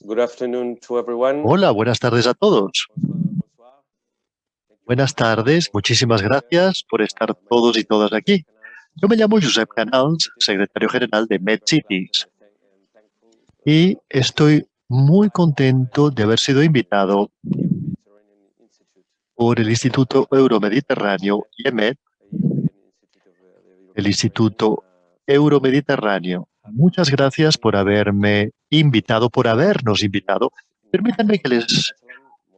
Good afternoon to everyone. Hola, buenas tardes a todos. Buenas tardes, muchísimas gracias por estar todos y todas aquí. Yo me llamo Josep Canals, secretario general de MedCities, y estoy muy contento de haber sido invitado por el Instituto Euromediterráneo, IEMED, el Instituto Euromediterráneo. Muchas gracias por haberme invitado, por habernos invitado. Permítanme que les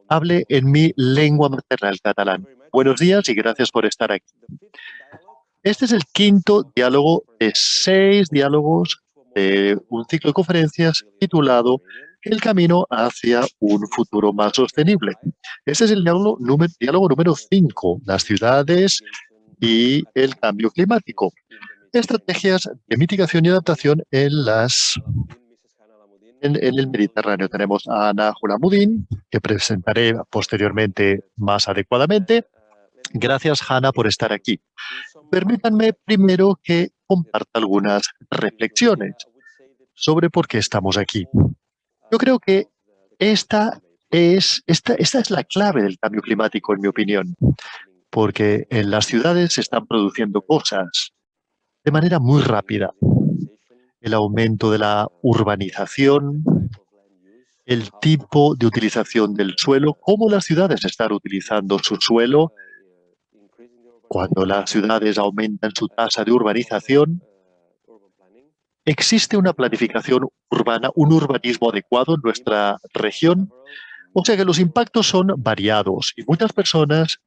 hable en mi lengua materna, el catalán. Buenos días y gracias por estar aquí. Este es el quinto diálogo de 6 diálogos de un ciclo de conferencias titulado El camino hacia un futuro más sostenible. Este es el diálogo número 5, las ciudades y el cambio climático. Estrategias de mitigación y adaptación en el Mediterráneo. Tenemos a Ana Julamudín, que presentaré posteriormente más adecuadamente. Gracias, Hanna, por estar aquí. Permítanme primero que comparta algunas reflexiones sobre por qué estamos aquí. Yo creo que esta es la clave del cambio climático, en mi opinión, porque en las ciudades se están produciendo cosas de manera muy rápida. El aumento de la urbanización, el tipo de utilización del suelo, cómo las ciudades están utilizando su suelo. Cuando las ciudades aumentan su tasa de urbanización, ¿existe una planificación urbana, un urbanismo adecuado en nuestra región? O sea que los impactos son variados y muchas personas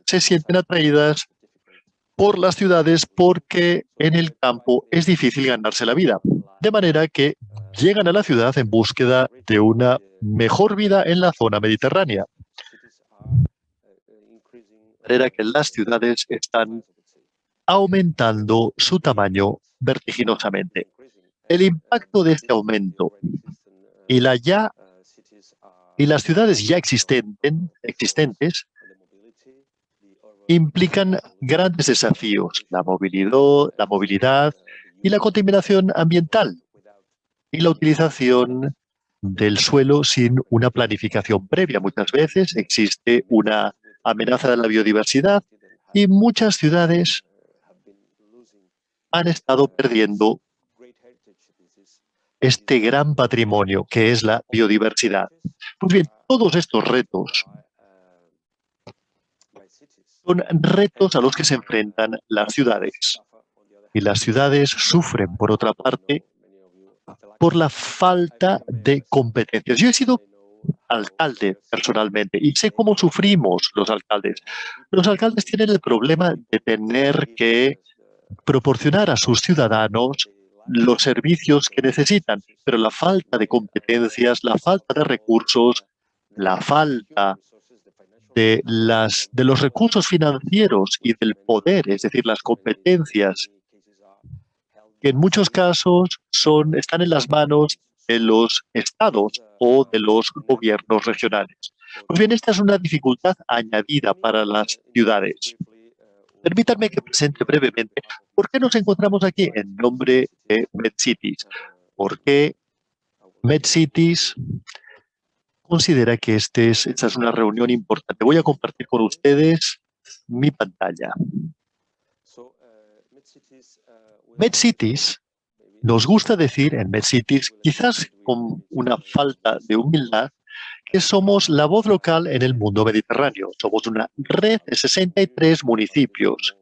se sienten atraídas por las ciudades porque en el campo es difícil ganarse la vida. De manera que llegan a la ciudad en búsqueda de una mejor vida en la zona mediterránea. De manera que las ciudades están aumentando su tamaño vertiginosamente. El impacto de este aumento y las ciudades ya existentes implican grandes desafíos, la movilidad y la contaminación ambiental y la utilización del suelo sin una planificación previa. Muchas veces existe una amenaza de la biodiversidad y muchas ciudades han estado perdiendo este gran patrimonio que es la biodiversidad. Pues bien, todos estos retos son retos a los que se enfrentan las ciudades. Y las ciudades sufren, por otra parte, por la falta de competencias. Yo he sido alcalde personalmente y sé cómo sufrimos los alcaldes. Los alcaldes tienen el problema de tener que proporcionar a sus ciudadanos los servicios que necesitan, pero la falta de competencias, la falta de recursos, la falta de los recursos financieros y del poder, es decir, las competencias, que en muchos casos están en las manos de los estados o de los gobiernos regionales. Pues bien, esta es una dificultad añadida para las ciudades. Permítanme que presente brevemente por qué nos encontramos aquí en nombre de MedCities. ¿Por qué MedCities considera que esta es una reunión importante? Voy a compartir con ustedes mi pantalla. MedCities, nos gusta decir en MedCities, quizás con una falta de humildad, que somos la voz local en el mundo mediterráneo. Somos una red de 63 municipios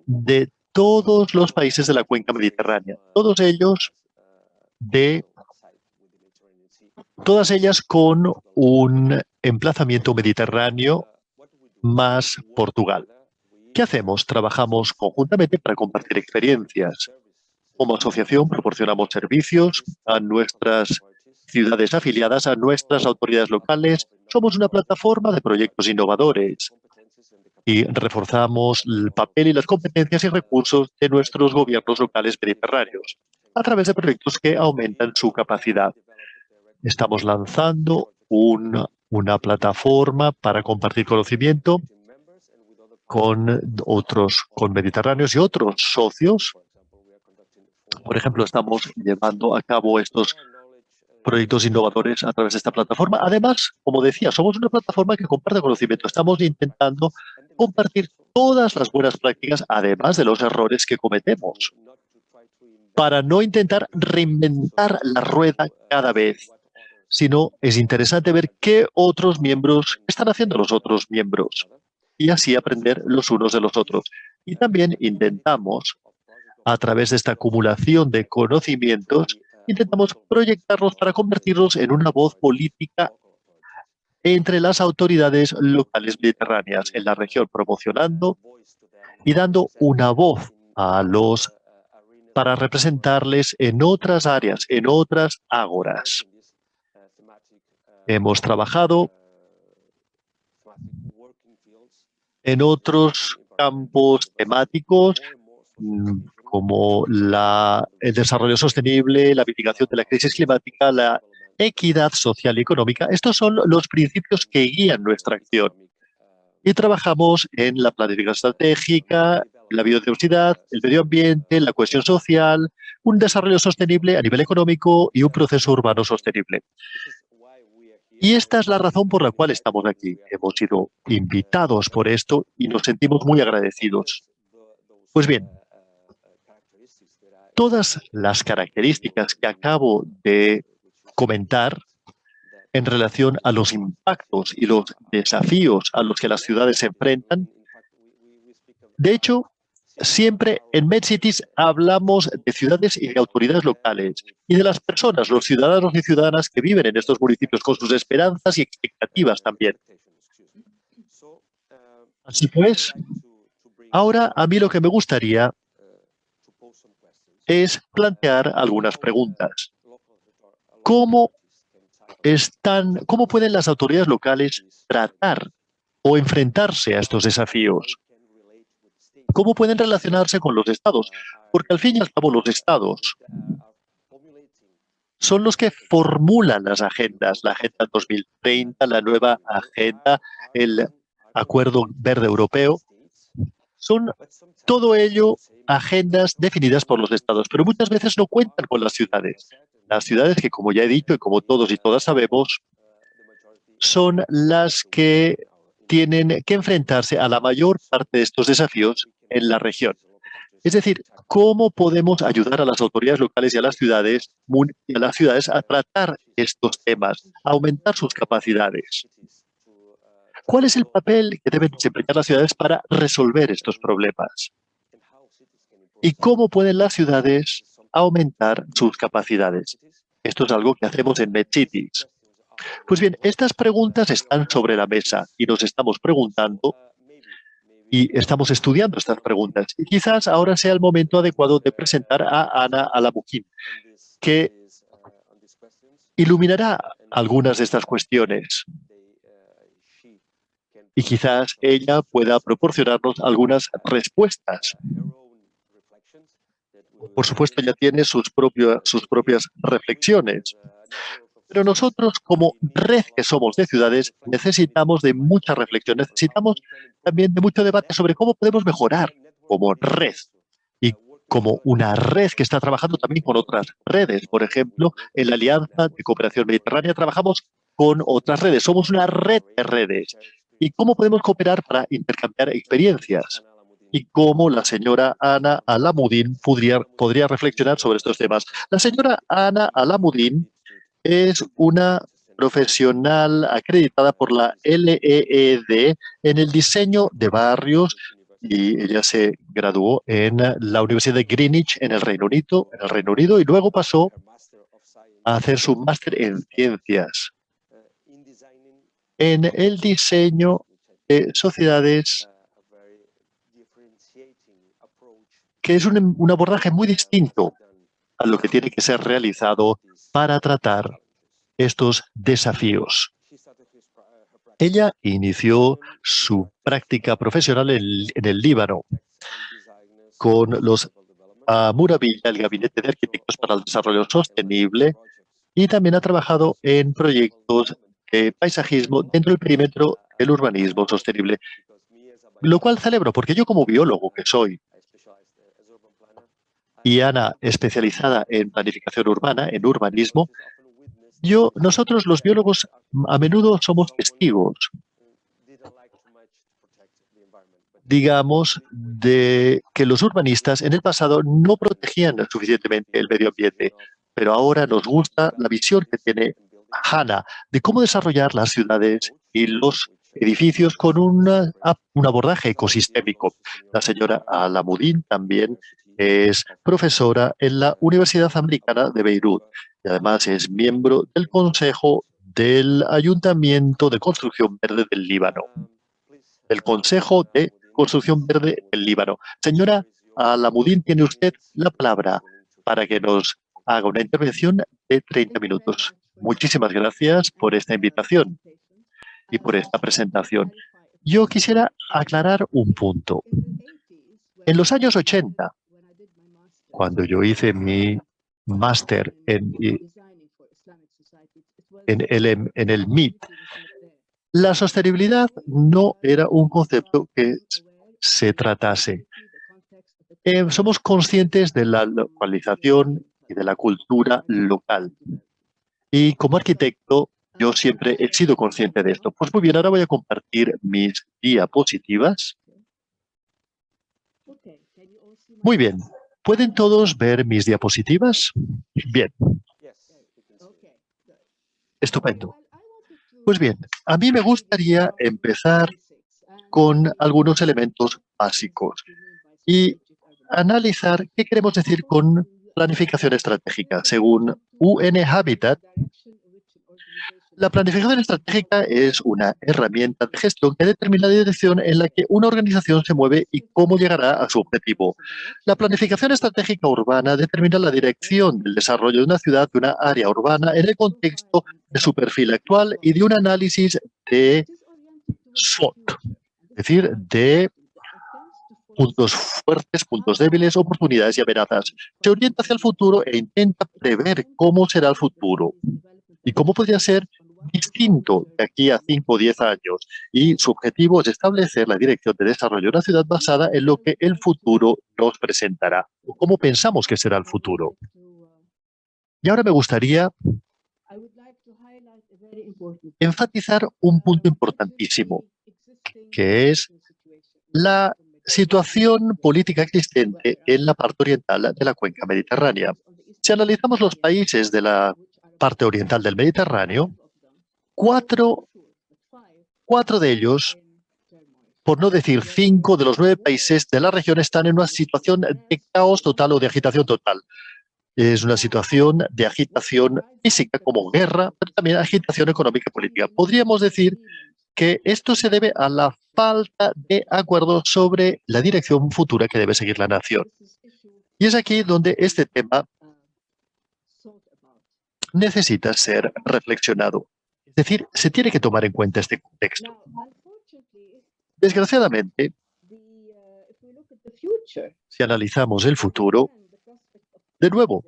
de todos los países de la cuenca mediterránea, todas ellas con un emplazamiento mediterráneo más Portugal. ¿Qué hacemos? Trabajamos conjuntamente para compartir experiencias. Como asociación proporcionamos servicios a nuestras ciudades afiliadas, a nuestras autoridades locales. Somos una plataforma de proyectos innovadores y reforzamos el papel y las competencias y recursos de nuestros gobiernos locales mediterráneos a través de proyectos que aumentan su capacidad. Estamos lanzando una plataforma para compartir conocimiento con mediterráneos y otros socios. Por ejemplo, estamos llevando a cabo estos proyectos innovadores a través de esta plataforma. Además, como decía, somos una plataforma que comparte conocimiento. Estamos intentando compartir todas las buenas prácticas, además de los errores que cometemos, para no intentar reinventar la rueda cada vez, sino es interesante ver qué otros miembros están haciendo los otros miembros y así aprender los unos de los otros. Y también intentamos, a través de esta acumulación de conocimientos, intentamos proyectarlos para convertirlos en una voz política entre las autoridades locales mediterráneas en la región, promocionando y dando una voz a los para representarles en otras áreas, en otras ágoras. Hemos trabajado en otros campos temáticos como el desarrollo sostenible, la mitigación de la crisis climática, la equidad social y económica. Estos son los principios que guían nuestra acción. Y trabajamos en la planificación estratégica, la biodiversidad, el medio ambiente, la cohesión social, un desarrollo sostenible a nivel económico y un proceso urbano sostenible. Y esta es la razón por la cual estamos aquí. Hemos sido invitados por esto y nos sentimos muy agradecidos. Pues bien, todas las características que acabo de comentar en relación a los impactos y los desafíos a los que las ciudades se enfrentan, de hecho, siempre en MedCities hablamos de ciudades y de autoridades locales y de las personas, los ciudadanos y ciudadanas que viven en estos municipios con sus esperanzas y expectativas también. Así pues, ahora a mí lo que me gustaría es plantear algunas preguntas. ¿Cómo pueden las autoridades locales tratar o enfrentarse a estos desafíos? ¿Cómo pueden relacionarse con los estados? Porque al fin y al cabo los estados son los que formulan las agendas, la Agenda 2030, la nueva agenda, el Acuerdo Verde Europeo. Son todo ello agendas definidas por los estados, pero muchas veces no cuentan con las ciudades. Las ciudades que, como ya he dicho y como todos y todas sabemos, son las que tienen que enfrentarse a la mayor parte de estos desafíos en la región. Es decir, ¿cómo podemos ayudar a las autoridades locales y a las ciudades a tratar estos temas, a aumentar sus capacidades? ¿Cuál es el papel que deben desempeñar las ciudades para resolver estos problemas? ¿Y cómo pueden las ciudades aumentar sus capacidades? Esto es algo que hacemos en MedCities. Pues bien, estas preguntas están sobre la mesa y nos estamos preguntando y estamos estudiando estas preguntas. Y quizás ahora sea el momento adecuado de presentar a Ana Alamuddin, que iluminará algunas de estas cuestiones. Y quizás ella pueda proporcionarnos algunas respuestas. Por supuesto, ella tiene sus propias reflexiones. Pero nosotros, como red que somos de ciudades, necesitamos de mucha reflexión, necesitamos también de mucho debate sobre cómo podemos mejorar como red y como una red que está trabajando también con otras redes. Por ejemplo, en la Alianza de Cooperación Mediterránea trabajamos con otras redes, somos una red de redes. ¿Y cómo podemos cooperar para intercambiar experiencias? Y cómo la señora Ana Alamuddin podría reflexionar sobre estos temas. La señora Ana Alamuddin es una profesional acreditada por la LEED en el diseño de barrios y ella se graduó en la Universidad de Greenwich en el Reino Unido y luego pasó a hacer su máster en ciencias en el diseño de sociedades, que es un abordaje muy distinto a lo que tiene que ser realizado para tratar estos desafíos. Ella inició su práctica profesional en el Líbano con los Muravilla, el Gabinete de Arquitectos para el Desarrollo Sostenible, y también ha trabajado en proyectos de paisajismo dentro del perímetro del urbanismo sostenible, lo cual celebro porque yo como biólogo que soy, y Ana especializada en planificación urbana, en urbanismo, Nosotros los biólogos a menudo somos testigos, digamos, de que los urbanistas en el pasado no protegían suficientemente el medio ambiente, pero ahora nos gusta la visión que tiene Hannah de cómo desarrollar las ciudades y los edificios con un abordaje ecosistémico. La señora Alamudin también es profesora en la Universidad Americana de Beirut y además es miembro del Consejo del Ayuntamiento de Construcción Verde del Líbano, del Consejo de Construcción Verde del Líbano. Señora Alamudin, tiene usted la palabra para que nos haga una intervención de 30 minutos. Muchísimas gracias por esta invitación y por esta presentación. Yo quisiera aclarar un punto. En los años 80, cuando yo hice mi máster en el MIT, la sostenibilidad no era un concepto que se tratase. Somos conscientes de la localización y de la cultura local. Y como arquitecto, yo siempre he sido consciente de esto. Pues muy bien, ahora voy a compartir mis diapositivas. Muy bien. ¿Pueden todos ver mis diapositivas? Bien. Estupendo. Pues bien, a mí me gustaría empezar con algunos elementos básicos y analizar qué queremos decir con planificación estratégica. Según UN Habitat, la planificación estratégica es una herramienta de gestión que determina la dirección en la que una organización se mueve y cómo llegará a su objetivo. La planificación estratégica urbana determina la dirección del desarrollo de una ciudad, de una área urbana, en el contexto de su perfil actual y de un análisis de SWOT, es decir, de puntos fuertes, puntos débiles, oportunidades y amenazas. Se orienta hacia el futuro e intenta prever cómo será el futuro y cómo podría ser distinto de aquí a 5 o 10 años. Y su objetivo es establecer la dirección de desarrollo de una ciudad basada en lo que el futuro nos presentará, o cómo pensamos que será el futuro. Y ahora me gustaría enfatizar un punto importantísimo, que es la situación política existente en la parte oriental de la cuenca mediterránea. Si analizamos los países de la parte oriental del Mediterráneo, cuatro de ellos, por no decir 5 de los 9 países de la región, están en una situación de caos total o de agitación total. Es una situación de agitación física como guerra, pero también agitación económica y política. Podríamos decir que esto se debe a la falta de acuerdo sobre la dirección futura que debe seguir la nación. Y es aquí donde este tema necesita ser reflexionado. Es decir, se tiene que tomar en cuenta este contexto. Desgraciadamente, si analizamos el futuro, de nuevo,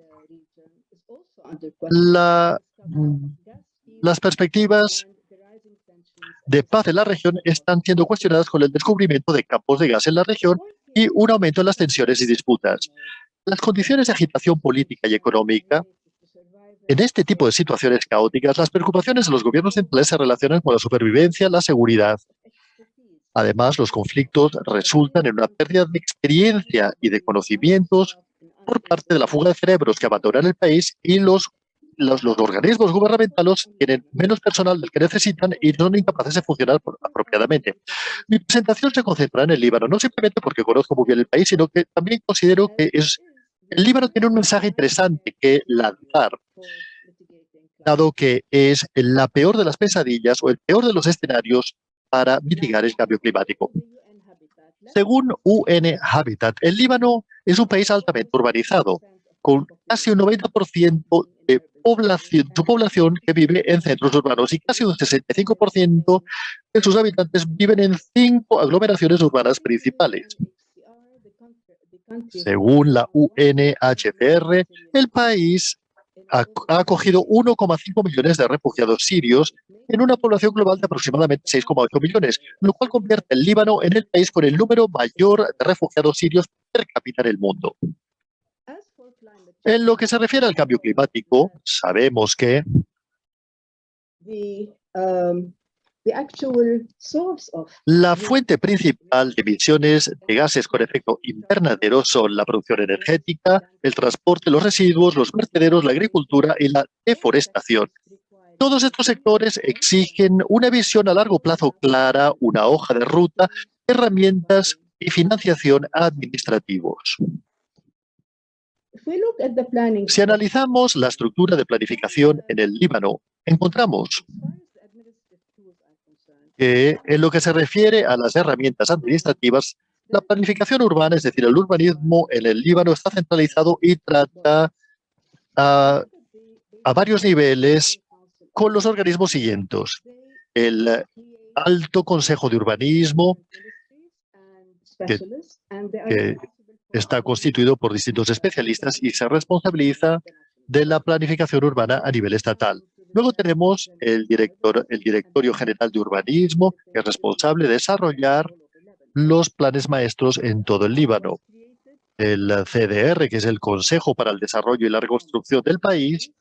las perspectivas de paz en la región están siendo cuestionadas con el descubrimiento de campos de gas en la región y un aumento en las tensiones y disputas. Las condiciones de agitación política y económica, en este tipo de situaciones caóticas, las preocupaciones de los gobiernos centrales se relacionan con la supervivencia, la seguridad. Además, los conflictos resultan en una pérdida de experiencia y de conocimientos por parte de la fuga de cerebros que abandonan el país, y los organismos gubernamentales tienen menos personal del que necesitan y son incapaces de funcionar apropiadamente. Mi presentación se concentra en el Líbano, no simplemente porque conozco muy bien el país, sino que también considero que el Líbano tiene un mensaje interesante que lanzar, dado que es la peor de las pesadillas o el peor de los escenarios para mitigar el cambio climático. Según UN Habitat, el Líbano es un país altamente urbanizado, con casi un 90% de su población que vive en centros urbanos y casi un 65% de sus habitantes viven en 5 aglomeraciones urbanas principales. Según la UNHCR, el país ha acogido 1,5 millones de refugiados sirios en una población global de aproximadamente 6,8 millones, lo cual convierte el Líbano en el país con el número mayor de refugiados sirios per cápita en el mundo. En lo que se refiere al cambio climático, sabemos que La fuente principal de emisiones de gases con efecto invernadero son la producción energética, el transporte, los residuos, los vertederos, la agricultura y la deforestación. Todos estos sectores exigen una visión a largo plazo clara, una hoja de ruta, herramientas y financiación administrativos. Si analizamos la estructura de planificación en el Líbano, encontramos que en lo que se refiere a las herramientas administrativas, la planificación urbana, es decir, el urbanismo en el Líbano está centralizado y trata a varios niveles con los organismos siguientes. El Alto Consejo de Urbanismo, que está constituido por distintos especialistas y se responsabiliza de la planificación urbana a nivel estatal. Luego tenemos el Directorio General de Urbanismo, que es responsable de desarrollar los planes maestros en todo el Líbano. El CDR, que es el Consejo para el Desarrollo y la Reconstrucción del país,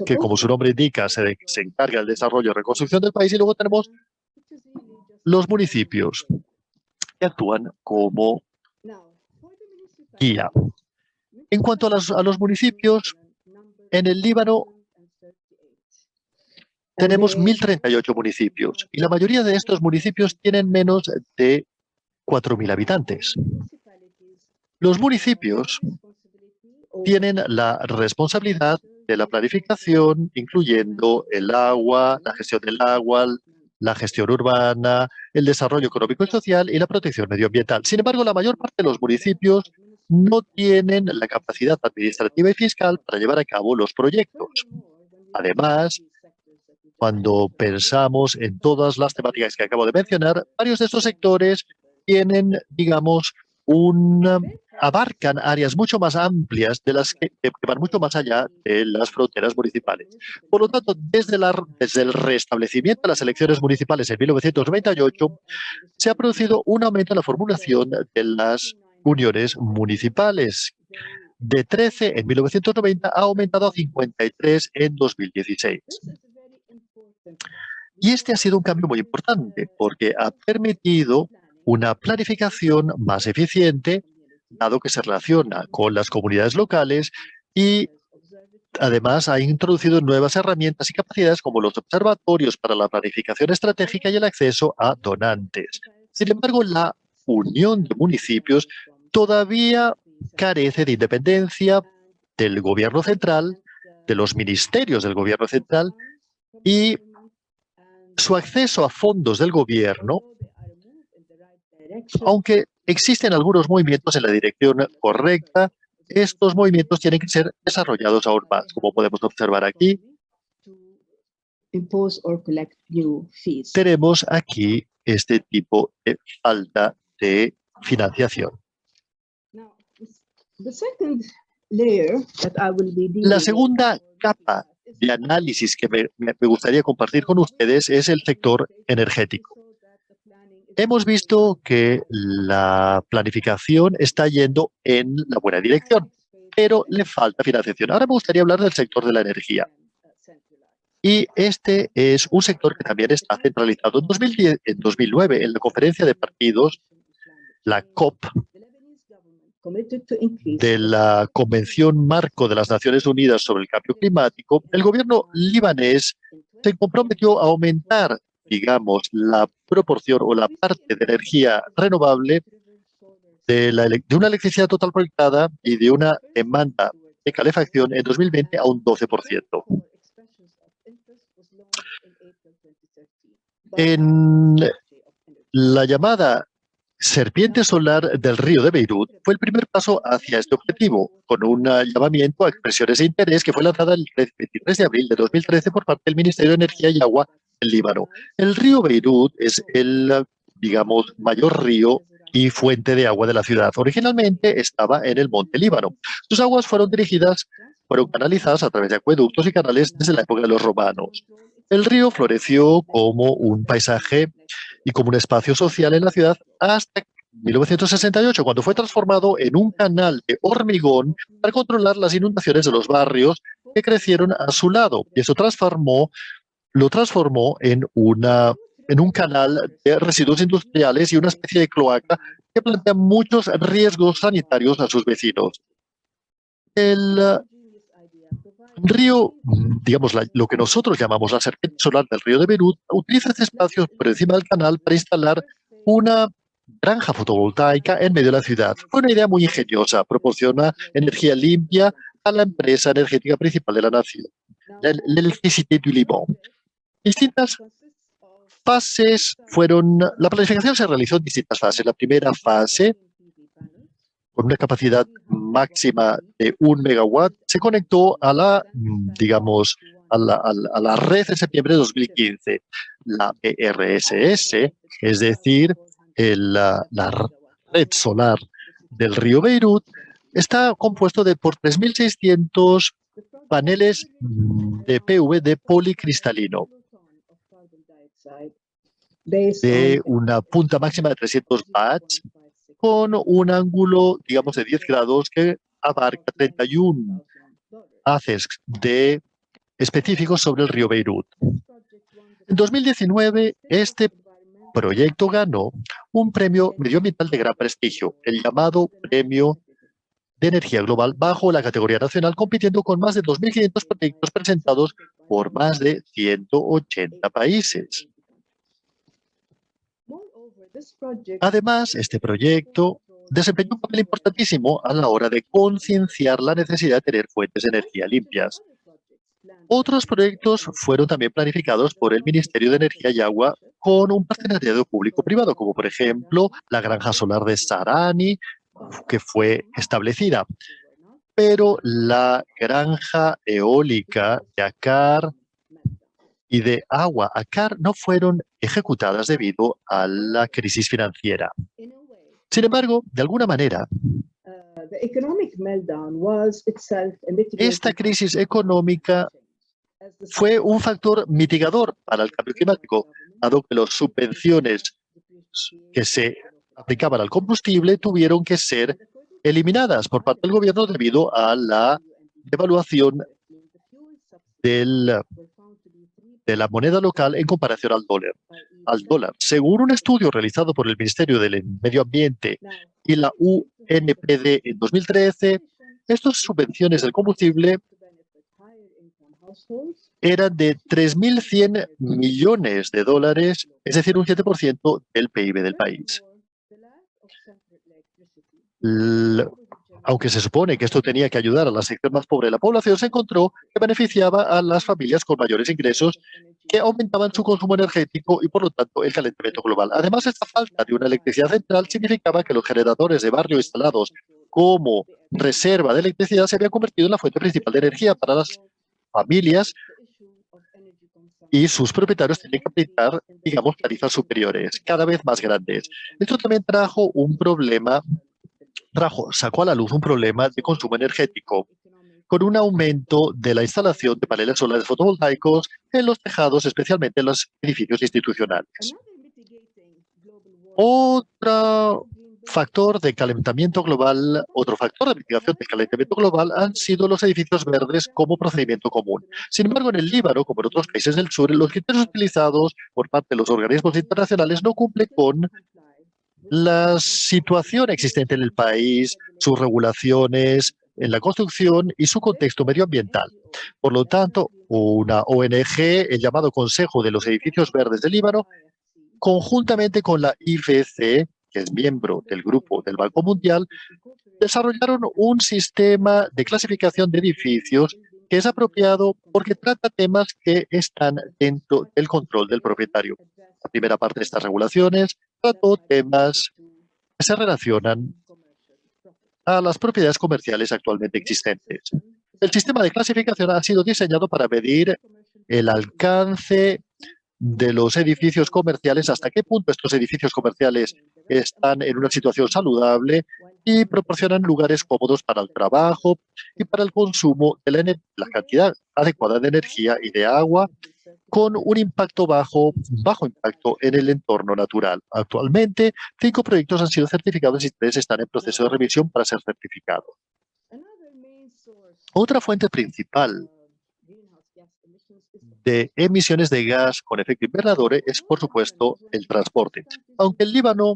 que como su nombre indica, se encarga del desarrollo y reconstrucción del país. Y luego tenemos los municipios, que actúan como guía. En cuanto a los municipios, en el Líbano tenemos 1.038 municipios y la mayoría de estos municipios tienen menos de 4.000 habitantes. Los municipios tienen la responsabilidad de la planificación, incluyendo el agua, la gestión del agua, la gestión urbana, el desarrollo económico y social y la protección medioambiental. Sin embargo, la mayor parte de los municipios no tienen la capacidad administrativa y fiscal para llevar a cabo los proyectos. Además, cuando pensamos en todas las temáticas que acabo de mencionar, varios de estos sectores tienen, digamos, abarcan áreas mucho más amplias de las que van mucho más allá de las fronteras municipales. Por lo tanto, desde el restablecimiento de las elecciones municipales en 1998, se ha producido un aumento en la formulación de las uniones municipales. De 13 en 1990 ha aumentado a 53 en 2016. Y este ha sido un cambio muy importante porque ha permitido una planificación más eficiente, dado que se relaciona con las comunidades locales y además ha introducido nuevas herramientas y capacidades como los observatorios para la planificación estratégica y el acceso a donantes. Sin embargo, la unión de municipios todavía carece de independencia del gobierno central, de los ministerios del gobierno central y su acceso a fondos del gobierno, aunque existen algunos movimientos en la dirección correcta, estos movimientos tienen que ser desarrollados aún más, como podemos observar aquí. Tenemos aquí este tipo de falta de financiación. La segunda capa de análisis que me gustaría compartir con ustedes es el sector energético. Hemos visto que la planificación está yendo en la buena dirección, pero le falta financiación. Ahora me gustaría hablar del sector de la energía. Y este es un sector que también está centralizado. En 2009, en la conferencia de partidos, la COP, de la Convención Marco de las Naciones Unidas sobre el Cambio Climático, el gobierno libanés se comprometió a aumentar, digamos, la proporción o la parte de energía renovable de una electricidad total proyectada y de una demanda de calefacción en 2020 a un 12%. En la llamada Serpiente Solar del Río de Beirut fue el primer paso hacia este objetivo, con un llamamiento a expresiones de interés que fue lanzada el 23 de abril de 2013 por parte del Ministerio de Energía y Agua del Líbano. El río Beirut es el, digamos, mayor río y fuente de agua de la ciudad. Originalmente estaba en el monte Líbano. Sus aguas fueron canalizadas a través de acueductos y canales desde la época de los romanos. El río floreció como un paisaje y como un espacio social en la ciudad hasta 1968, cuando fue transformado en un canal de hormigón para controlar las inundaciones de los barrios que crecieron a su lado. Y eso lo transformó en un canal de residuos industriales y una especie de cloaca que plantea muchos riesgos sanitarios a sus vecinos. El río, digamos, lo que nosotros llamamos la serpiente solar del río de Beirut, utiliza este espacio por encima del canal para instalar una granja fotovoltaica en medio de la ciudad. Fue una idea muy ingeniosa, proporciona energía limpia a la empresa energética principal de la nación, l'Electricité du Liban. Distintas fases la planificación se realizó en distintas fases. La primera fase, con una capacidad máxima de 1 megawatt, se conectó a la red en septiembre de 2015. La ERSS, es decir, la red solar del río Beirut, está compuesto por 3.600 paneles de PV de policristalino, de una punta máxima de 300 watts, con un ángulo, digamos, de 10 grados que abarca 31 haces específicos sobre el río Beirut. En 2019, este proyecto ganó un premio medioambiental de gran prestigio, el llamado Premio de Energía Global, bajo la categoría nacional, compitiendo con más de 2.500 proyectos presentados por más de 180 países. Además, este proyecto desempeñó un papel importantísimo a la hora de concienciar la necesidad de tener fuentes de energía limpias. Otros proyectos fueron también planificados por el Ministerio de Energía y Agua con un partenariado público-privado, como por ejemplo la granja solar de Sarani, que fue establecida. Pero la granja eólica de Akkar y de agua Akkar no fueron ejecutadas debido a la crisis financiera. Sin embargo, de alguna manera, esta crisis económica fue un factor mitigador para el cambio climático, dado que las subvenciones que se aplicaban al combustible tuvieron que ser eliminadas por parte del gobierno debido a la devaluación de la moneda local en comparación al dólar. Según un estudio realizado por el Ministerio del Medio Ambiente y la UNPD en 2013, estas subvenciones del combustible eran de 3.100 millones de dólares, es decir, un 7% del PIB del país. Aunque se supone que esto tenía que ayudar a la sección más pobre de la población, se encontró que beneficiaba a las familias con mayores ingresos que aumentaban su consumo energético y, por lo tanto, el calentamiento global. Además, esta falta de una electricidad central significaba que los generadores de barrio instalados como reserva de electricidad se habían convertido en la fuente principal de energía para las familias y sus propietarios tenían que aplicar, digamos, tarifas superiores, cada vez más grandes. Esto también sacó a la luz un problema de consumo energético, con un aumento de la instalación de paneles solares fotovoltaicos en los tejados, especialmente en los edificios institucionales. Otro factor de mitigación del calentamiento global han sido los edificios verdes como procedimiento común. Sin embargo, en el Líbano, como en otros países del sur, los criterios utilizados por parte de los organismos internacionales no cumplen con la situación existente en el país, sus regulaciones en la construcción y su contexto medioambiental. Por lo tanto, una ONG, el llamado Consejo de los Edificios Verdes del Líbano, conjuntamente con la IFC, que es miembro del Grupo del Banco Mundial, desarrollaron un sistema de clasificación de edificios que es apropiado porque trata temas que están dentro del control del propietario. La primera parte de estas regulaciones trató temas que se relacionan a las propiedades comerciales actualmente existentes. El sistema de clasificación ha sido diseñado para medir el alcance de los edificios comerciales, hasta qué punto estos edificios comerciales están en una situación saludable y proporcionan lugares cómodos para el trabajo y para el consumo de la cantidad adecuada de energía y de agua, con un bajo impacto en el entorno natural. Actualmente, 5 proyectos han sido certificados y 3 están en proceso de revisión para ser certificados. Otra fuente principal de emisiones de gas con efecto invernadero es, por supuesto, el transporte. Aunque el Líbano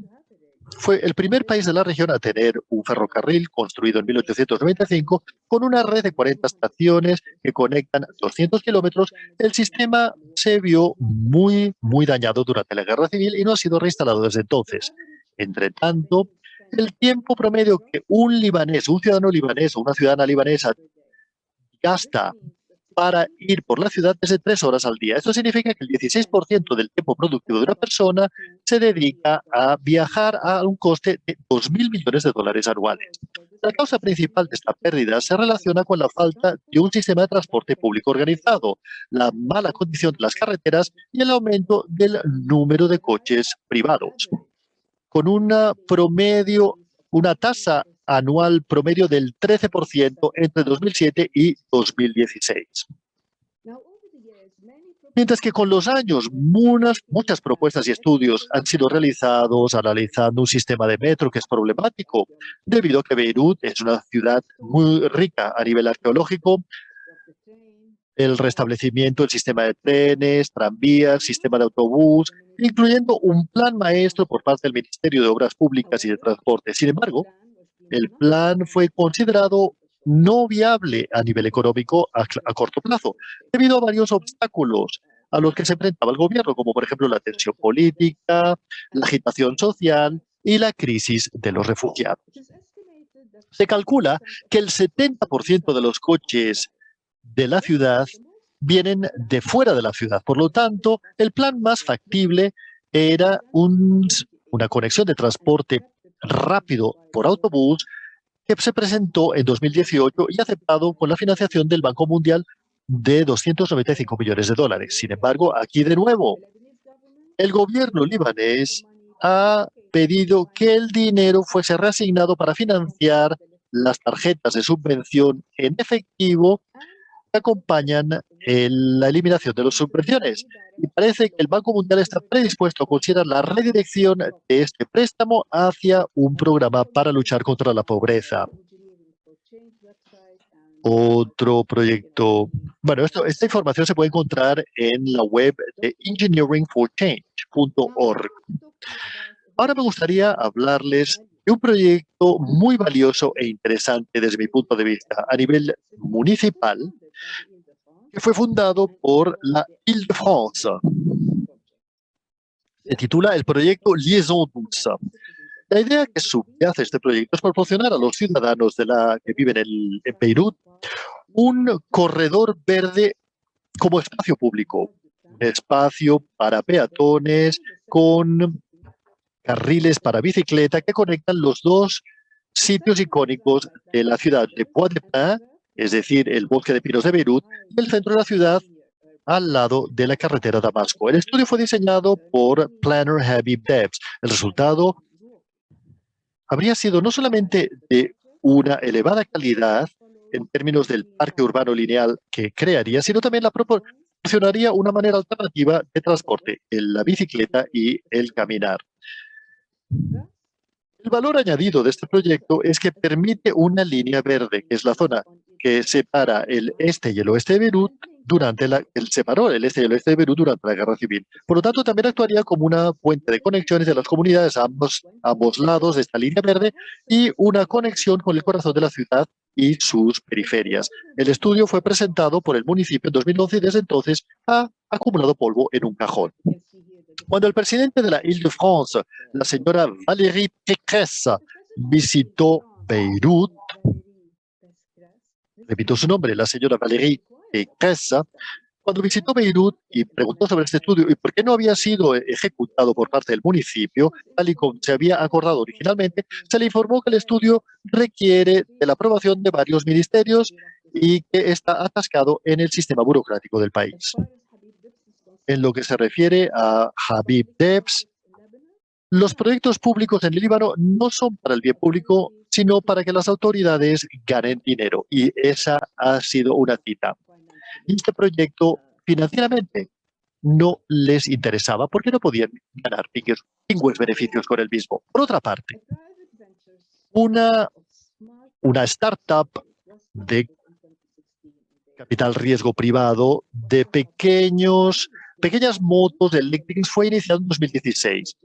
fue el primer país de la región a tener un ferrocarril construido en 1895 con una red de 40 estaciones que conectan 200 kilómetros, el sistema se vio muy dañado durante la Guerra Civil y no ha sido reinstalado desde entonces. Entre tanto, el tiempo promedio que un libanés, un ciudadano libanés o una ciudadana libanesa gasta para ir por la ciudad es de 3 horas al día. Esto significa que el 16% del tiempo productivo de una persona se dedica a viajar a un coste de 2.000 millones de dólares anuales. La causa principal de esta pérdida se relaciona con la falta de un sistema de transporte público organizado, la mala condición de las carreteras y el aumento del número de coches privados. Con una tasa anual promedio del 13% entre 2007 y 2016. Mientras que con los años muchas propuestas y estudios han sido realizados analizando un sistema de metro que es problemático, debido a que Beirut es una ciudad muy rica a nivel arqueológico, el restablecimiento del sistema de trenes, tranvías, sistema de autobús, incluyendo un plan maestro por parte del Ministerio de Obras Públicas y de Transporte. Sin embargo, el plan fue considerado no viable a nivel económico a corto plazo, debido a varios obstáculos a los que se enfrentaba el gobierno, como por ejemplo la tensión política, la agitación social y la crisis de los refugiados. Se calcula que el 70% de los coches de la ciudad vienen de fuera de la ciudad. Por lo tanto, el plan más factible era una conexión de transporte rápido por autobús que se presentó en 2018 y aceptado con la financiación del Banco Mundial de 295 millones de dólares. Sin embargo, aquí de nuevo, el gobierno libanés ha pedido que el dinero fuese reasignado para financiar las tarjetas de subvención en efectivo que acompañan la eliminación de las subvenciones. Y parece que el Banco Mundial está predispuesto a considerar la redirección de este préstamo hacia un programa para luchar contra la pobreza. Otro proyecto. Bueno, esta información se puede encontrar en la web de engineeringforchange.org. Ahora me gustaría hablarles de un proyecto muy valioso e interesante desde mi punto de vista a nivel municipal, que fue fundado por la Île-de-France. Se titula el proyecto Liaison Douce. La idea que subyace este proyecto es proporcionar a los ciudadanos que viven en Beirut un corredor verde como espacio público, un espacio para peatones con carriles para bicicleta que conectan los dos sitios icónicos de la ciudad de Bois-de-Pin, es decir, el bosque de pinos de Beirut, y el centro de la ciudad al lado de la carretera Damasco. El estudio fue diseñado por Planner Habib Debs. El resultado habría sido no solamente de una elevada calidad en términos del parque urbano lineal que crearía, sino también proporcionaría una manera alternativa de transporte, la bicicleta y el caminar. El valor añadido de este proyecto es que permite una línea verde, que es la zona que separa el este y el oeste de Beirut separó el este y el oeste de Beirut durante la Guerra Civil. Por lo tanto, también actuaría como una puente de conexiones de las comunidades a ambos lados de esta línea verde y una conexión con el corazón de la ciudad y sus periferias. El estudio fue presentado por el municipio en 2011 y desde entonces ha acumulado polvo en un cajón. Cuando el presidente de la Île-de-France, la señora Valérie Pécresse, visitó Beirut, repito su nombre, la señora Valérie Pécresse, cuando visitó Beirut y preguntó sobre este estudio y por qué no había sido ejecutado por parte del municipio, tal y como se había acordado originalmente, se le informó que el estudio requiere de la aprobación de varios ministerios y que está atascado en el sistema burocrático del país. En lo que se refiere a Habib Debs, los proyectos públicos en el Líbano no son para el bien público, sino para que las autoridades ganen dinero. Y esa ha sido una cita. Y este proyecto financieramente no les interesaba porque no podían ganar pingües beneficios con el mismo. Por otra parte, una startup de capital riesgo privado de pequeñas motos eléctricas fue iniciado en 2016.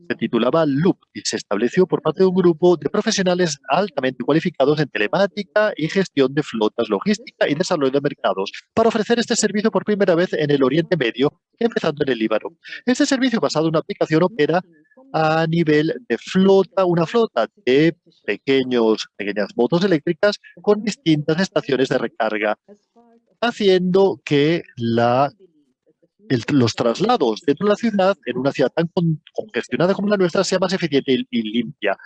Se titulaba Loop y se estableció por parte de un grupo de profesionales altamente cualificados en telemática y gestión de flotas, logística y desarrollo de mercados para ofrecer este servicio por primera vez en el Oriente Medio, empezando en el Líbano. Este servicio basado en una aplicación opera a nivel de flota, una flota de pequeñas motos eléctricas con distintas estaciones de recarga, haciendo que los traslados dentro de la ciudad, en una ciudad tan congestionada como la nuestra, sea más eficiente y limpia.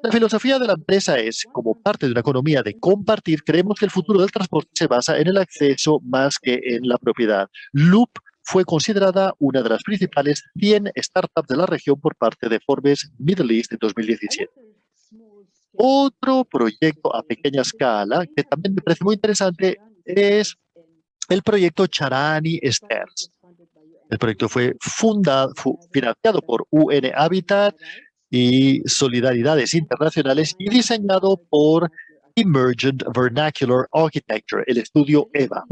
La filosofía de la empresa es, como parte de una economía de compartir, creemos que el futuro del transporte se basa en el acceso más que en la propiedad. Loop fue considerada una de las principales 100 startups de la región por parte de Forbes Middle East en 2017. Otro proyecto a pequeña escala que también me parece muy interesante es el proyecto Charani Stairs. El proyecto fue financiado por UN Habitat y Solidaridades Internacionales y diseñado por Emergent Vernacular Architecture, el estudio EVA.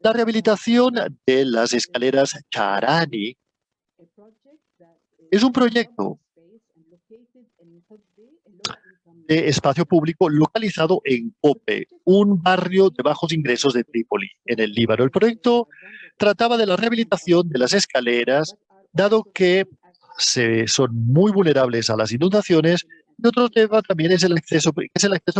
La rehabilitación de las escaleras Charani es un proyecto de espacio público localizado en Cope, un barrio de bajos ingresos de Trípoli, en el Líbano. El proyecto trataba de la rehabilitación de las escaleras, dado que son muy vulnerables a las inundaciones. Y otro tema también es el acceso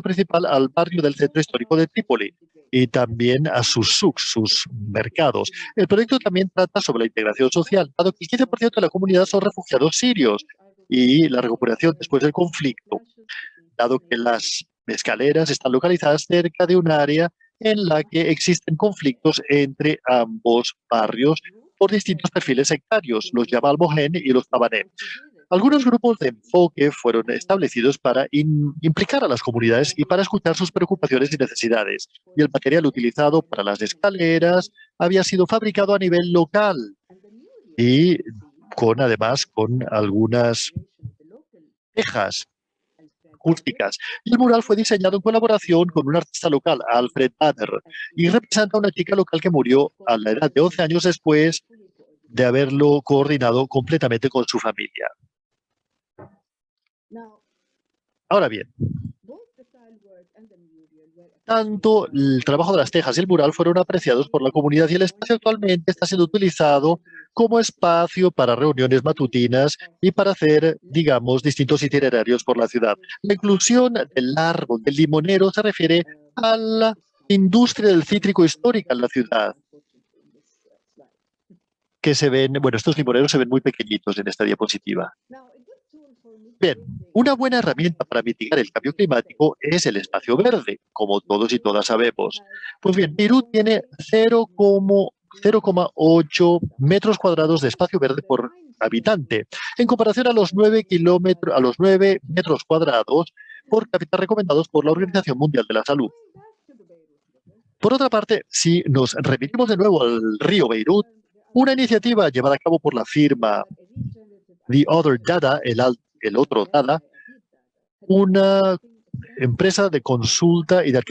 principal al barrio del centro histórico de Trípoli y también a sus souks, sus mercados. El proyecto también trata sobre la integración social, dado que el 15% de la comunidad son refugiados sirios y la recuperación después del conflicto, dado que las escaleras están localizadas cerca de un área en la que existen conflictos entre ambos barrios por distintos perfiles sectarios, los Jabal Mohen y los Tabané. Algunos grupos de enfoque fueron establecidos para implicar a las comunidades y para escuchar sus preocupaciones y necesidades. Y el material utilizado para las escaleras había sido fabricado a nivel local y además con algunas tejas acústicas. Y el mural fue diseñado en colaboración con un artista local, Alfred Adler, y representa a una chica local que murió a la edad de 11 años después de haberlo coordinado completamente con su familia. Ahora bien, tanto el trabajo de las tejas y el mural fueron apreciados por la comunidad y el espacio actualmente está siendo utilizado como espacio para reuniones matutinas y para hacer, digamos, distintos itinerarios por la ciudad. La inclusión del árbol del limonero se refiere a la industria del cítrico histórica en la ciudad, que se ven, bueno, estos limoneros se ven muy pequeñitos en esta diapositiva. Bien, una buena herramienta para mitigar el cambio climático es el espacio verde, como todos y todas sabemos. Pues bien, Beirut tiene 0,8 metros cuadrados de espacio verde por habitante, en comparación a los 9 metros cuadrados por cápita recomendados por la Organización Mundial de la Salud. Por otra parte, si nos remitimos de nuevo al río Beirut, una iniciativa llevada a cabo por la firma The Other Data, el otro Dada, una empresa de consulta y de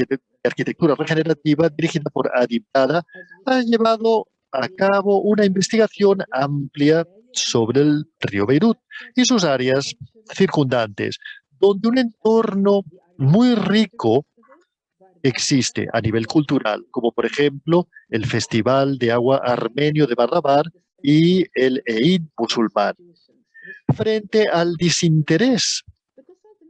arquitectura regenerativa dirigida por Adib Dada, ha llevado a cabo una investigación amplia sobre el río Beirut y sus áreas circundantes, donde un entorno muy rico existe a nivel cultural, como por ejemplo el Festival de Agua Armenio de Barrabar y el Eid musulmán. Frente al desinterés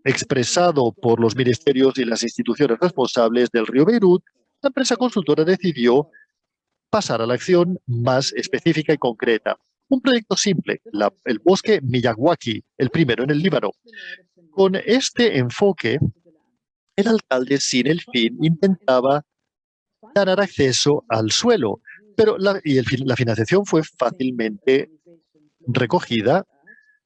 expresado por los ministerios y las instituciones responsables del río Beirut, la empresa consultora decidió pasar a la acción más específica y concreta. Un proyecto simple, el bosque Miyawaki, el primero en el Líbano. Con este enfoque, el alcalde, sin el fin, intentaba ganar acceso al suelo, pero la financiación fue fácilmente recogida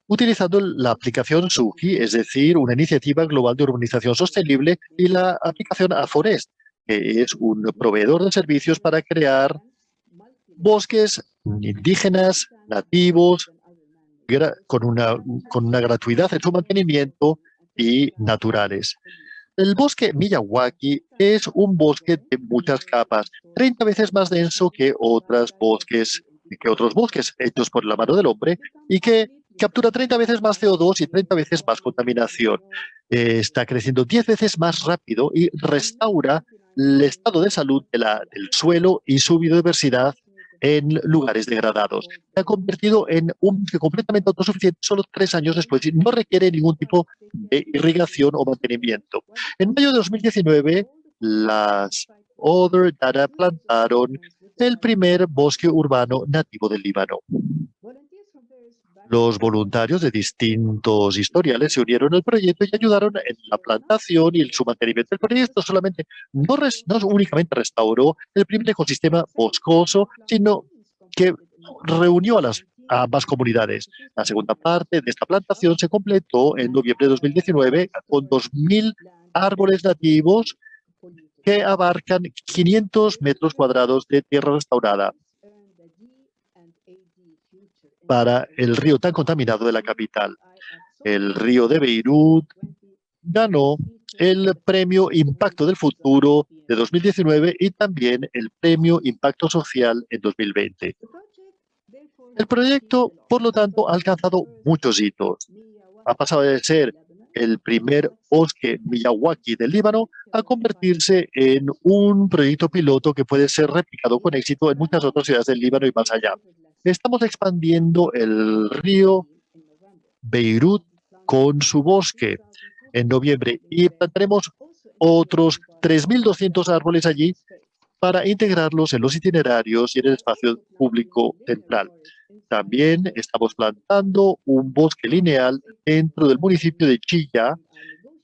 utilizando la aplicación SUGI, es decir, una iniciativa global de urbanización sostenible, y la aplicación Aforest, que es un proveedor de servicios para crear bosques indígenas, nativos, con una gratuidad en su mantenimiento y naturales. El bosque Miyawaki es un bosque de muchas capas, 30 veces más denso que otros bosques hechos por la mano del hombre y que captura 30 veces más CO2 y 30 veces más contaminación. Está creciendo 10 veces más rápido y restaura el estado de salud del suelo y su biodiversidad en lugares degradados. Se ha convertido en un bosque completamente autosuficiente solo 3 años después y no requiere ningún tipo de irrigación o mantenimiento. En mayo de 2019, las Other Data plantaron el primer bosque urbano nativo del Líbano. Los voluntarios de distintos historiales se unieron al proyecto y ayudaron en la plantación y su mantenimiento. El proyecto no únicamente restauró el primer ecosistema boscoso, sino que reunió a ambas comunidades. La segunda parte de esta plantación se completó en noviembre de 2019 con 2.000 árboles nativos que abarcan 500 metros cuadrados de tierra restaurada para el río tan contaminado de la capital. El río de Beirut ganó el Premio Impacto del Futuro de 2019 y también el Premio Impacto Social en 2020. El proyecto, por lo tanto, ha alcanzado muchos hitos. Ha pasado de ser el primer bosque Miyawaki del Líbano a convertirse en un proyecto piloto que puede ser replicado con éxito en muchas otras ciudades del Líbano y más allá. Estamos expandiendo el río Beirut con su bosque en noviembre y plantaremos otros 3.200 árboles allí para integrarlos en los itinerarios y en el espacio público central. También estamos plantando un bosque lineal dentro del municipio de Chilla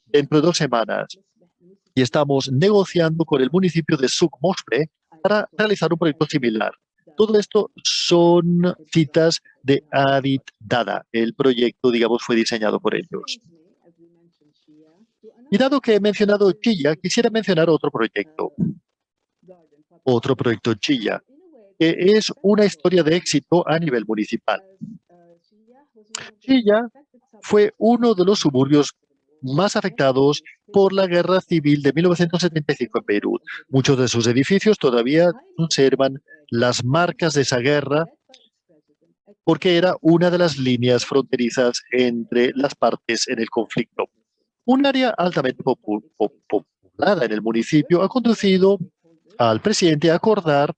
dentro de 2 semanas. Y estamos negociando con el municipio de Souk Mosbre para realizar un proyecto similar. Todo esto son citas de Adit Dada. El proyecto, digamos, fue diseñado por ellos. Y dado que he mencionado Chilla, quisiera mencionar otro proyecto Chilla, que es una historia de éxito a nivel municipal. Chilla fue uno de los suburbios más afectados por la guerra civil de 1975 en Beirut. Muchos de sus edificios todavía conservan las marcas de esa guerra porque era una de las líneas fronterizas entre las partes en el conflicto. Un área altamente poblada en el municipio ha conducido al presidente a acordar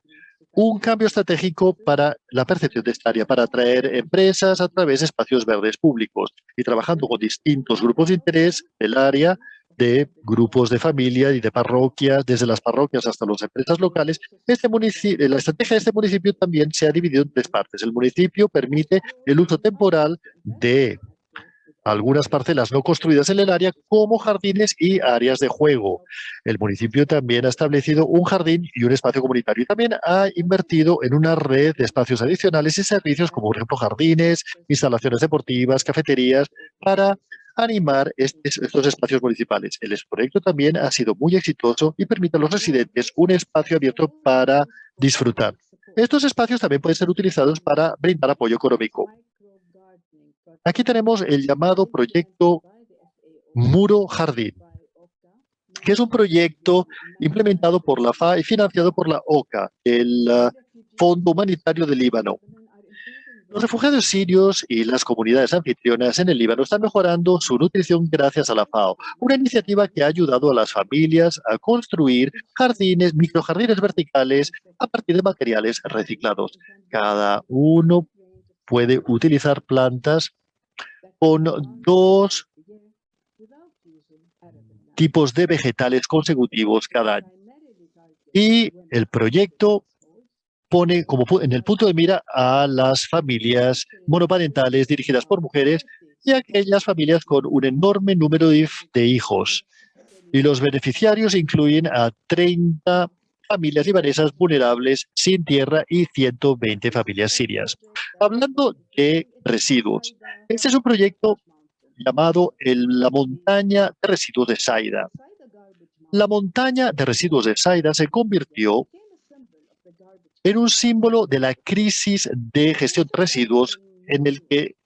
un cambio estratégico para la percepción de esta área, para atraer empresas a través de espacios verdes públicos y trabajando con distintos grupos de interés del área, de grupos de familia y de parroquias, desde las parroquias hasta las empresas locales. La estrategia de este municipio también se ha dividido en 3 partes. El municipio permite el uso temporal de algunas parcelas no construidas en el área como jardines y áreas de juego. El municipio también ha establecido un jardín y un espacio comunitario y también ha invertido en una red de espacios adicionales y servicios como por ejemplo jardines, instalaciones deportivas, cafeterías para animar estos espacios municipales. El proyecto también ha sido muy exitoso y permite a los residentes un espacio abierto para disfrutar. Estos espacios también pueden ser utilizados para brindar apoyo económico. Aquí tenemos el llamado proyecto Muro Jardín, que es un proyecto implementado por la FA y financiado por la OCA, el Fondo Humanitario del Líbano. Los refugiados sirios y las comunidades anfitrionas en el Líbano están mejorando su nutrición gracias a la FAO, una iniciativa que ha ayudado a las familias a construir jardines, microjardines verticales a partir de materiales reciclados. Cada uno puede utilizar plantas con 2 tipos de vegetales consecutivos cada año. Y el proyecto pone en el punto de mira a las familias monoparentales dirigidas por mujeres y a aquellas familias con un enorme número de hijos. Y los beneficiarios incluyen a 30 familias libanesas vulnerables sin tierra y 120 familias sirias. Hablando de residuos, este es un proyecto llamado la montaña de residuos de Saida. La montaña de residuos de Saida se convirtió en un símbolo de la crisis de gestión de residuos en el que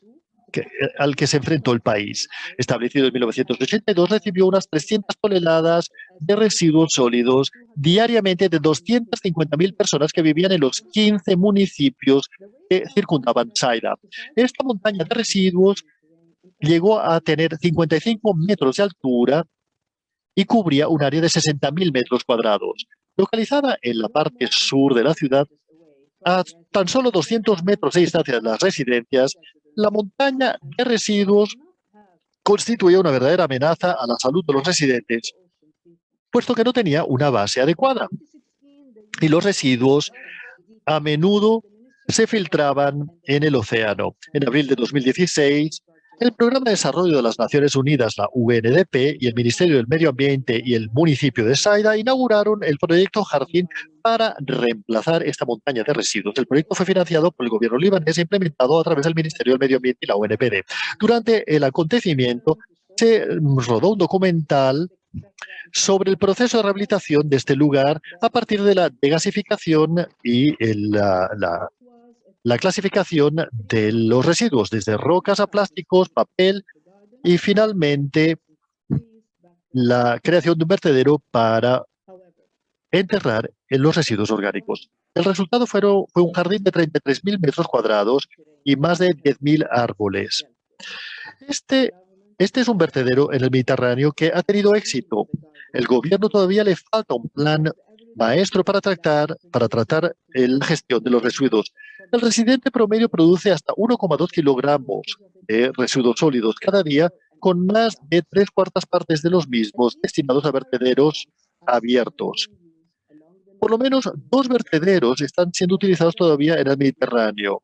al que se enfrentó el país. Establecido en 1982, recibió unas 300 toneladas de residuos sólidos diariamente de 250.000 personas que vivían en los 15 municipios que circundaban Saida. Esta montaña de residuos llegó a tener 55 metros de altura y cubría un área de 60.000 metros cuadrados. Localizada en la parte sur de la ciudad, a tan solo 200 metros de distancia de las residencias, la montaña de residuos constituía una verdadera amenaza a la salud de los residentes, puesto que no tenía una base adecuada. Y los residuos a menudo se filtraban en el océano. En abril de 2016, el Programa de Desarrollo de las Naciones Unidas, la UNDP, y el Ministerio del Medio Ambiente y el municipio de Saida inauguraron el proyecto Jardín para reemplazar esta montaña de residuos. El proyecto fue financiado por el gobierno libanés e implementado a través del Ministerio del Medio Ambiente y la UNPD. Durante el acontecimiento, se rodó un documental sobre el proceso de rehabilitación de este lugar a partir de la degasificación y la clasificación de los residuos, desde rocas a plásticos, papel y finalmente la creación de un vertedero para enterrar en los residuos orgánicos. El resultado fue un jardín de 33.000 metros cuadrados y más de 10.000 árboles. Este es un vertedero en el Mediterráneo que ha tenido éxito. El gobierno todavía le falta un plan maestro para tratar la gestión de los residuos. El residente promedio produce hasta 1,2 kilogramos de residuos sólidos cada día, con más de 3/4 partes de los mismos destinados a vertederos abiertos. Por lo menos 2 vertederos están siendo utilizados todavía en el Mediterráneo.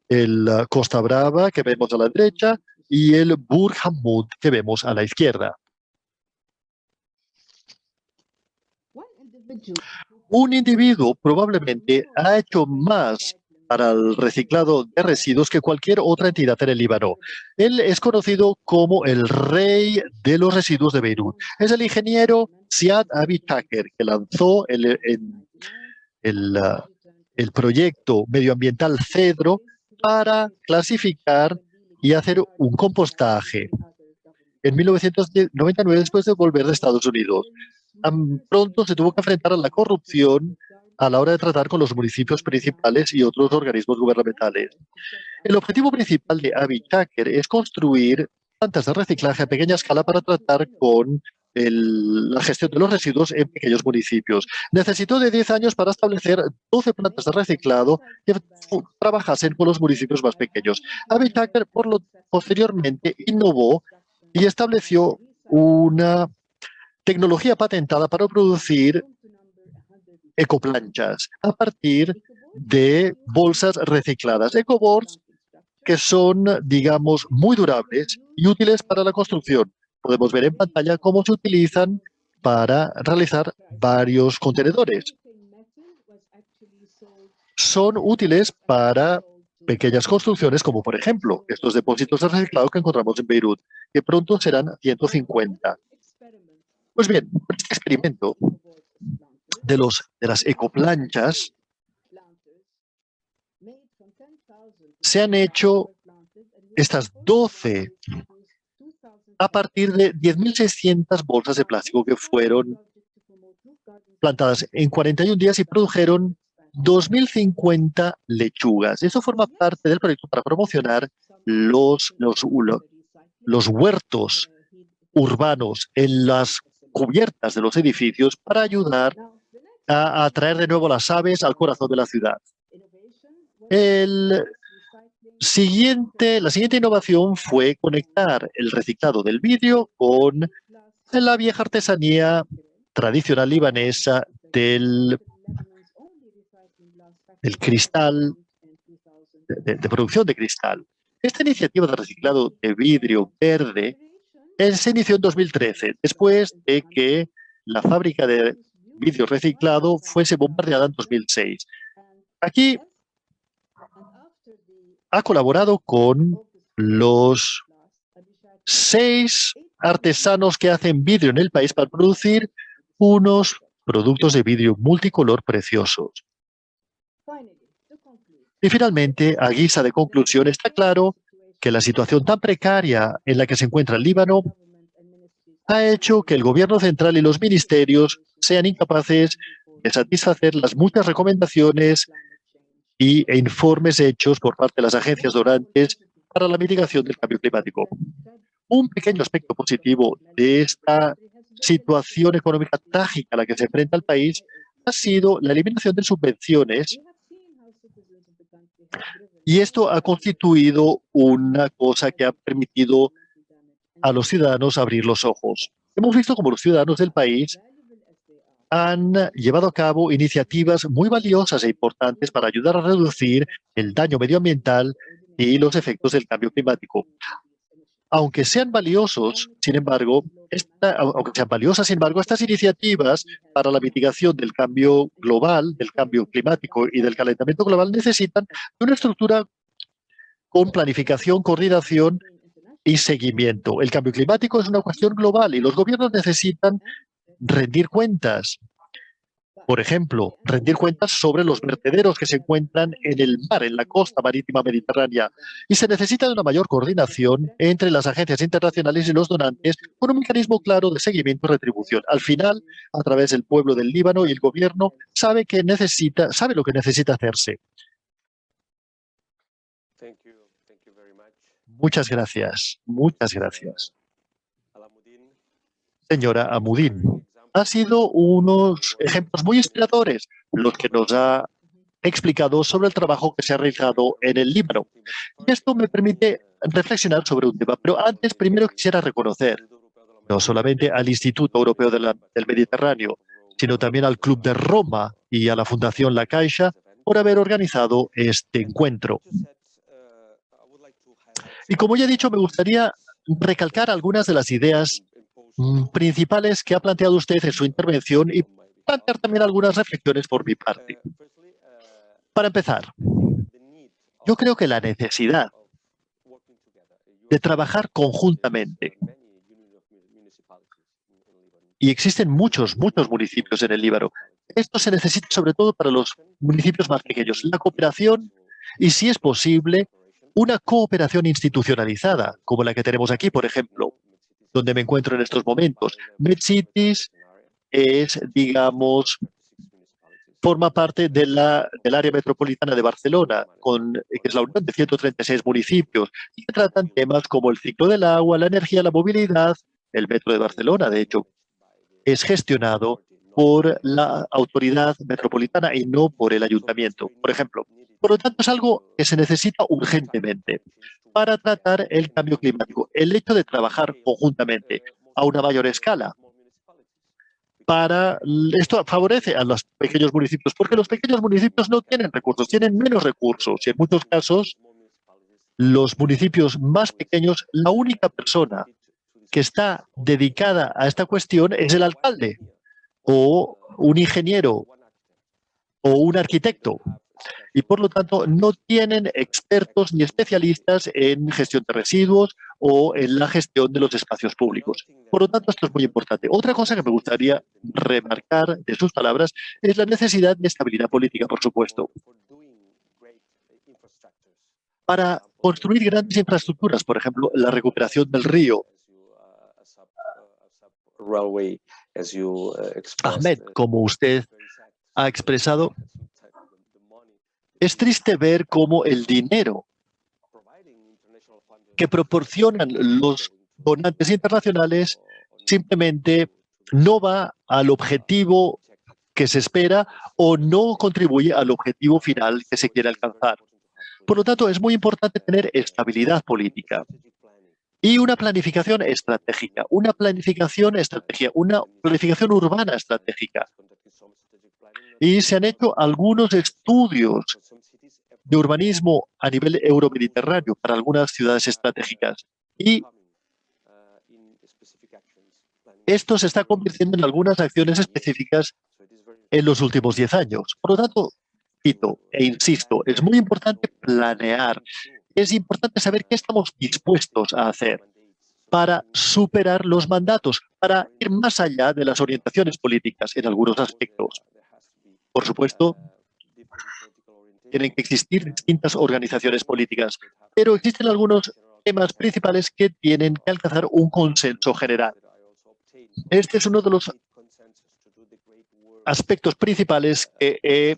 El Costa Brava, que vemos a la derecha, y el Burj Hammoud, que vemos a la izquierda. Un individuo probablemente ha hecho más para el reciclado de residuos que cualquier otra entidad en el Líbano. Él es conocido como el rey de los residuos de Beirut. Es el ingeniero Ziad Abi Taker, que lanzó el proyecto medioambiental Cedro para clasificar y hacer un compostaje. En 1999, después de volver de Estados Unidos, pronto se tuvo que enfrentar a la corrupción a la hora de tratar con los municipios principales y otros organismos gubernamentales. El objetivo principal de Abi Taker es construir plantas de reciclaje a pequeña escala para tratar con la gestión de los residuos en pequeños municipios. Necesitó de 10 años para establecer 12 plantas de reciclado que trabajasen con los municipios más pequeños. Abi Taker, posteriormente, innovó y estableció una tecnología patentada para producir ecoplanchas a partir de bolsas recicladas. Ecoboards que son, digamos, muy durables y útiles para la construcción. Podemos ver en pantalla cómo se utilizan para realizar varios contenedores. Son útiles para pequeñas construcciones, como por ejemplo estos depósitos de reciclado que encontramos en Beirut, que pronto serán 150. Pues bien, este experimento de las ecoplanchas se han hecho estas 12 a partir de 10.600 bolsas de plástico que fueron plantadas en 41 días y produjeron 2.050 lechugas. Eso forma parte del proyecto para promocionar los huertos urbanos en las cubiertas de los edificios para ayudar a atraer de nuevo las aves al corazón de la ciudad. La siguiente innovación fue conectar el reciclado del vidrio con la vieja artesanía tradicional libanesa del cristal, de producción de cristal. Esta iniciativa de reciclado de vidrio verde se inició en 2013, después de que la fábrica de vidrio reciclado fuese bombardeada en 2006. Aquí ha colaborado con los 6 artesanos que hacen vidrio en el país para producir unos productos de vidrio multicolor preciosos. Y finalmente, a guisa de conclusión, está claro que la situación tan precaria en la que se encuentra el Líbano ha hecho que el gobierno central y los ministerios sean incapaces de satisfacer las muchas recomendaciones e informes hechos por parte de las agencias donantes para la mitigación del cambio climático. Un pequeño aspecto positivo de esta situación económica trágica a la que se enfrenta el país ha sido la eliminación de subvenciones, y esto ha constituido una cosa que ha permitido a los ciudadanos abrir los ojos. Hemos visto cómo los ciudadanos del país han llevado a cabo iniciativas muy valiosas e importantes para ayudar a reducir el daño medioambiental y los efectos del cambio climático. Aunque sean valiosos, sin embargo, estas iniciativas para la mitigación del cambio global, del cambio climático y del calentamiento global necesitan de una estructura con planificación, coordinación y seguimiento. El cambio climático es una cuestión global y los gobiernos necesitan rendir cuentas. Por ejemplo, rendir cuentas sobre los vertederos que se encuentran en el mar, en la costa marítima mediterránea. Y se necesita de una mayor coordinación entre las agencias internacionales y los donantes con un mecanismo claro de seguimiento y retribución. Al final, a través del pueblo del Líbano y el gobierno, sabe lo que necesita hacerse. Muchas gracias. Muchas gracias. Señora Almudin, ha sido unos ejemplos muy inspiradores los que nos ha explicado sobre el trabajo que se ha realizado en el Líbano. Y esto me permite reflexionar sobre un tema. Pero antes, primero quisiera reconocer no solamente al Instituto Europeo del Mediterráneo, sino también al Club de Roma y a la Fundación La Caixa por haber organizado este encuentro. Y como ya he dicho, me gustaría recalcar algunas de las ideas principales que ha planteado usted en su intervención y plantear también algunas reflexiones por mi parte. Para empezar, yo creo que la necesidad de trabajar conjuntamente, y existen muchos municipios en el Líbano, esto se necesita sobre todo para los municipios más pequeños, la cooperación y, si es posible, una cooperación institucionalizada, como la que tenemos aquí, por ejemplo, donde me encuentro en estos momentos. MedCities es, digamos, forma parte del área metropolitana de Barcelona, que es la unión de 136 municipios, y que tratan temas como el ciclo del agua, la energía, la movilidad. El metro de Barcelona, de hecho, es gestionado por la autoridad metropolitana y no por el ayuntamiento, por ejemplo. Por lo tanto, es algo que se necesita urgentemente para tratar el cambio climático. El hecho de trabajar conjuntamente a una mayor escala. Esto favorece a los pequeños municipios, porque los pequeños municipios no tienen recursos, tienen menos recursos. Y en muchos casos, los municipios más pequeños, la única persona que está dedicada a esta cuestión es el alcalde, o un ingeniero, o un arquitecto. Y por lo tanto no tienen expertos ni especialistas en gestión de residuos o en la gestión de los espacios públicos. Por lo tanto, esto es muy importante. Otra cosa que me gustaría remarcar de sus palabras es la necesidad de estabilidad política, por supuesto, para construir grandes infraestructuras, por ejemplo, la recuperación del río. Ahmed, como usted ha expresado, es triste ver cómo el dinero que proporcionan los donantes internacionales simplemente no va al objetivo que se espera o no contribuye al objetivo final que se quiere alcanzar. Por lo tanto, es muy importante tener estabilidad política y una planificación estratégica, una planificación urbana estratégica. Y se han hecho algunos estudios de urbanismo a nivel euromediterráneo para algunas ciudades estratégicas. Y esto se está convirtiendo en algunas acciones específicas en los últimos 10 años. Por lo tanto, cito e insisto, es muy importante planear. Es importante saber qué estamos dispuestos a hacer para superar los mandatos, para ir más allá de las orientaciones políticas en algunos aspectos. Por supuesto, tienen que existir distintas organizaciones políticas, pero existen algunos temas principales que tienen que alcanzar un consenso general. Este es uno de los aspectos principales que he,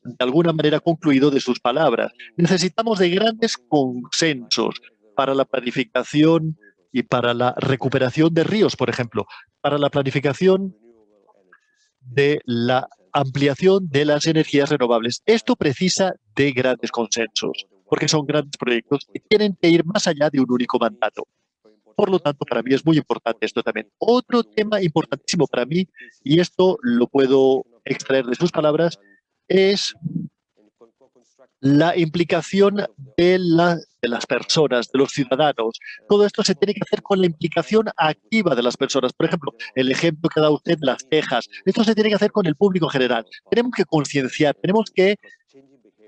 de alguna manera, concluido de sus palabras. Necesitamos de grandes consensos para la planificación y para la recuperación de ríos, por ejemplo, para la planificación de la ampliación de las energías renovables. Esto precisa de grandes consensos, porque son grandes proyectos que tienen que ir más allá de un único mandato. Por lo tanto, para mí es muy importante esto también. Otro tema importantísimo para mí, y esto lo puedo extraer de sus palabras, es la implicación de las personas, de los ciudadanos. Todo esto se tiene que hacer con la implicación activa de las personas. Por ejemplo, el ejemplo que da usted de las quejas. Esto se tiene que hacer con el público en general. Tenemos que concienciar, tenemos que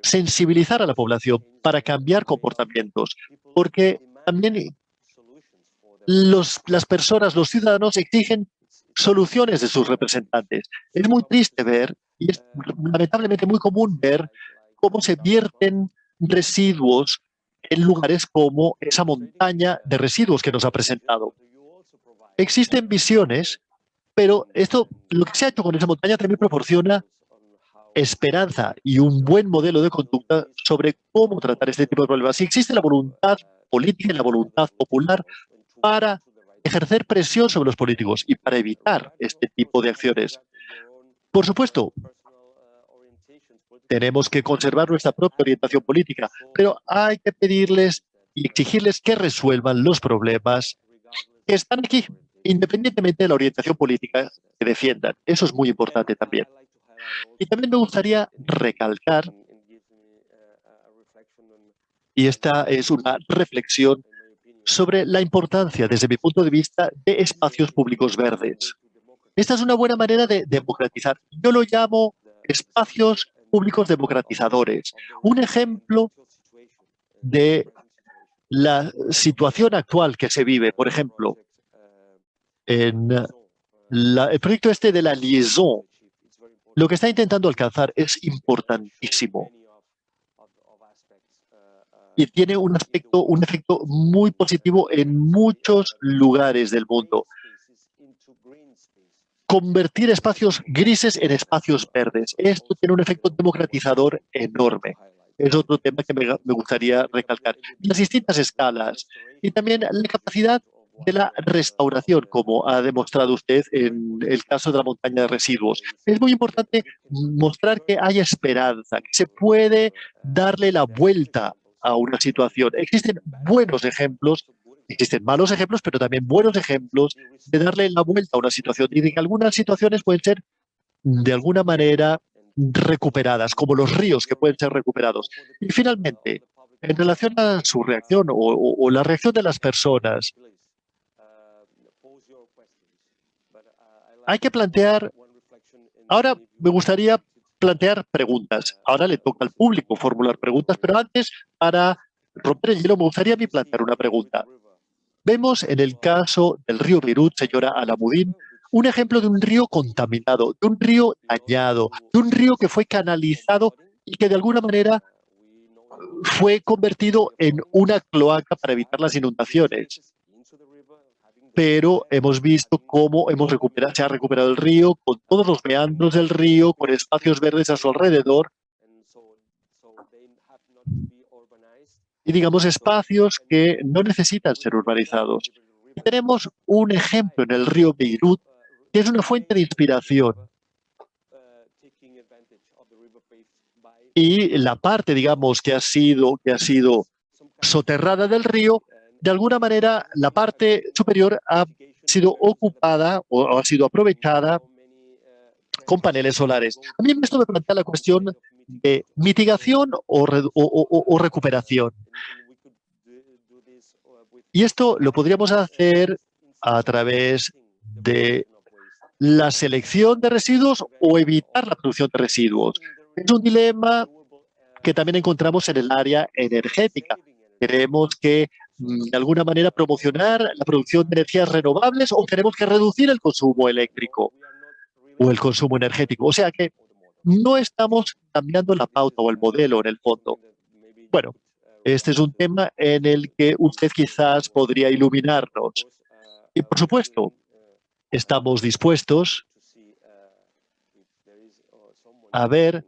sensibilizar a la población para cambiar comportamientos, porque también las personas, los ciudadanos exigen soluciones de sus representantes. Es muy triste ver, y es lamentablemente muy común ver, cómo se vierten residuos en lugares como esa montaña de residuos que nos ha presentado. Existen visiones, pero lo que se ha hecho con esa montaña también proporciona esperanza y un buen modelo de conducta sobre cómo tratar este tipo de problemas. Si existe la voluntad política y la voluntad popular para ejercer presión sobre los políticos y para evitar este tipo de acciones. Por supuesto, tenemos que conservar nuestra propia orientación política, pero hay que pedirles y exigirles que resuelvan los problemas que están aquí, independientemente de la orientación política que defiendan. Eso es muy importante también. Y también me gustaría recalcar, y esta es una reflexión sobre la importancia, desde mi punto de vista, de espacios públicos verdes. Esta es una buena manera de democratizar. Yo lo llamo espacios públicos democratizadores. Un ejemplo de la situación actual que se vive, por ejemplo, en el proyecto este de la liaison, lo que está intentando alcanzar es importantísimo y tiene un efecto muy positivo en muchos lugares del mundo. Convertir espacios grises en espacios verdes. Esto tiene un efecto democratizador enorme. Es otro tema que me gustaría recalcar. Las distintas escalas y también la capacidad de la restauración, como ha demostrado usted en el caso de la montaña de residuos. Es muy importante mostrar que hay esperanza, que se puede darle la vuelta a una situación. Existen buenos ejemplos, existen malos ejemplos, pero también buenos ejemplos de darle la vuelta a una situación y de que algunas situaciones pueden ser de alguna manera recuperadas, como los ríos que pueden ser recuperados. Y finalmente, en relación a su reacción o la reacción de las personas, hay que plantear, ahora me gustaría plantear preguntas. Ahora le toca al público formular preguntas, pero antes, para romper el hielo, me gustaría a mí plantear una pregunta. Vemos en el caso del río Beirut, señora Alamudin, un ejemplo de un río contaminado, de un río dañado, de un río que fue canalizado y que de alguna manera fue convertido en una cloaca para evitar las inundaciones. Pero hemos visto cómo se ha recuperado el río con todos los meandros del río, con espacios verdes a su alrededor y, digamos, espacios que no necesitan ser urbanizados. Y tenemos un ejemplo en el río Beirut que es una fuente de inspiración. Y la parte, digamos, que ha sido soterrada del río, de alguna manera la parte superior ha sido ocupada o ha sido aprovechada con paneles solares. A mí esto me plantea la cuestión de mitigación o recuperación. Y esto lo podríamos hacer a través de la selección de residuos o evitar la producción de residuos. Es un dilema que también encontramos en el área energética. Tenemos que, de alguna manera, promocionar la producción de energías renovables o tenemos que reducir el consumo eléctrico o el consumo energético. O sea que no estamos cambiando la pauta o el modelo en el fondo. Bueno, Este es un tema en el que usted quizás podría iluminarnos. Y, por supuesto, estamos dispuestos a ver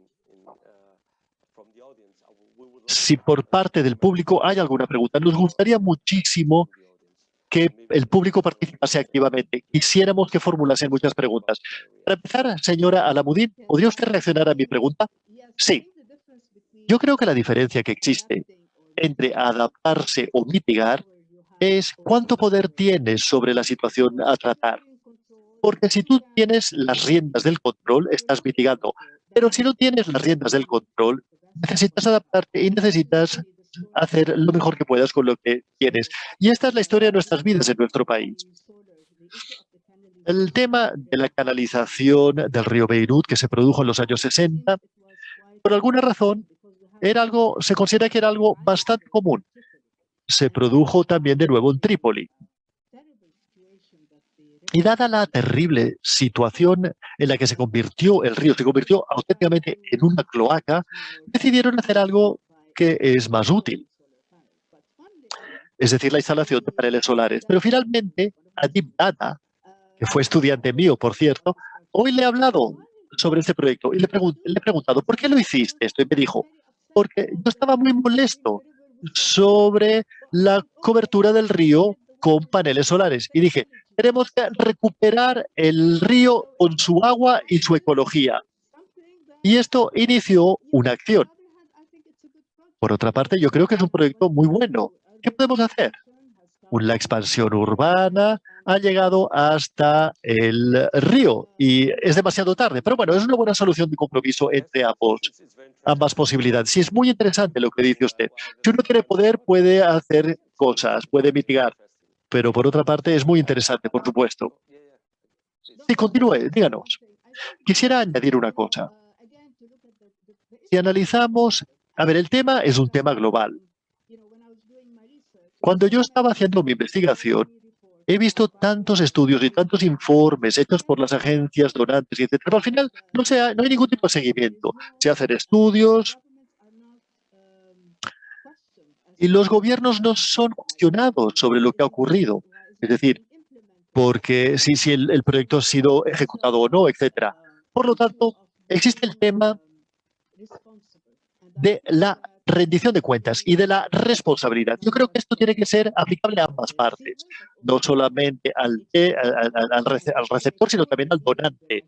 si por parte del público hay alguna pregunta. Nos gustaría muchísimo que el público participase activamente. Quisiéramos que formulasen muchas preguntas. Para empezar, señora Alamudin, ¿podría usted reaccionar a mi pregunta? Sí. Yo creo que la diferencia que existe entre adaptarse o mitigar es cuánto poder tienes sobre la situación a tratar. Porque si tú tienes las riendas del control, estás mitigando. Pero si no tienes las riendas del control, necesitas adaptarte y necesitas hacer lo mejor que puedas con lo que tienes. Y esta es la historia de nuestras vidas en nuestro país. El tema de la canalización del río Beirut, que se produjo en los años 60, por alguna razón, se considera que era algo bastante común. Se produjo también de nuevo en Trípoli. Y dada la terrible situación en la que se convirtió el río, se convirtió auténticamente en una cloaca, decidieron hacer algo que es más útil, es decir, la instalación de paneles solares. Pero finalmente, Adib Data, que fue estudiante mío, por cierto, hoy le he hablado sobre este proyecto y le he preguntado, ¿por qué lo hiciste esto? Y me dijo, porque yo estaba muy molesto sobre la cobertura del río con paneles solares. Y dije, tenemos que recuperar el río con su agua y su ecología. Y esto inició una acción. Por otra parte, yo creo que es un proyecto muy bueno. ¿Qué podemos hacer? La expansión urbana ha llegado hasta el río y es demasiado tarde. Pero bueno, es una buena solución de compromiso entre ambas posibilidades. Sí, es muy interesante lo que dice usted. Si uno tiene poder, puede hacer cosas, puede mitigar. Pero por otra parte, es muy interesante, por supuesto. Sí, continúe, díganos. Quisiera añadir una cosa. Si analizamos, a ver, el tema es un tema global. Cuando yo estaba haciendo mi investigación, he visto tantos estudios y tantos informes hechos por las agencias donantes, etc. Pero al final no hay ningún tipo de seguimiento. Se hacen estudios y los gobiernos no son cuestionados sobre lo que ha ocurrido. Es decir, porque si el proyecto ha sido ejecutado o no, etc. Por lo tanto, existe el tema de la rendición de cuentas y de la responsabilidad. Yo creo que esto tiene que ser aplicable a ambas partes, no solamente al receptor, sino también al donante,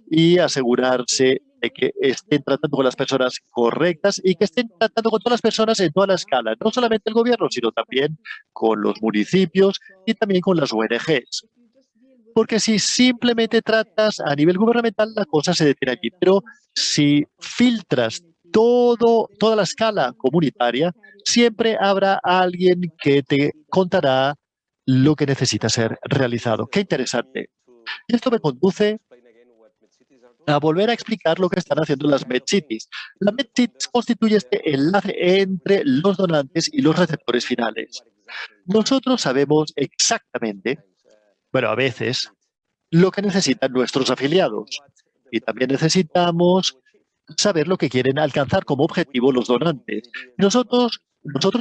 y asegurarse de que estén tratando con las personas correctas y que estén tratando con todas las personas en toda la escala, no solamente el gobierno, sino también con los municipios y también con las ONGs. Porque si simplemente tratas a nivel gubernamental, la cosa se detiene allí. Pero si filtras toda la escala comunitaria, siempre habrá alguien que te contará lo que necesita ser realizado. ¡Qué interesante! Y esto me conduce a volver a explicar lo que están haciendo las MedCities. La MedCities constituye este enlace entre los donantes y los receptores finales. Nosotros sabemos exactamente, bueno, a veces, lo que necesitan nuestros afiliados. Y también necesitamos saber lo que quieren alcanzar como objetivo los donantes. Nosotros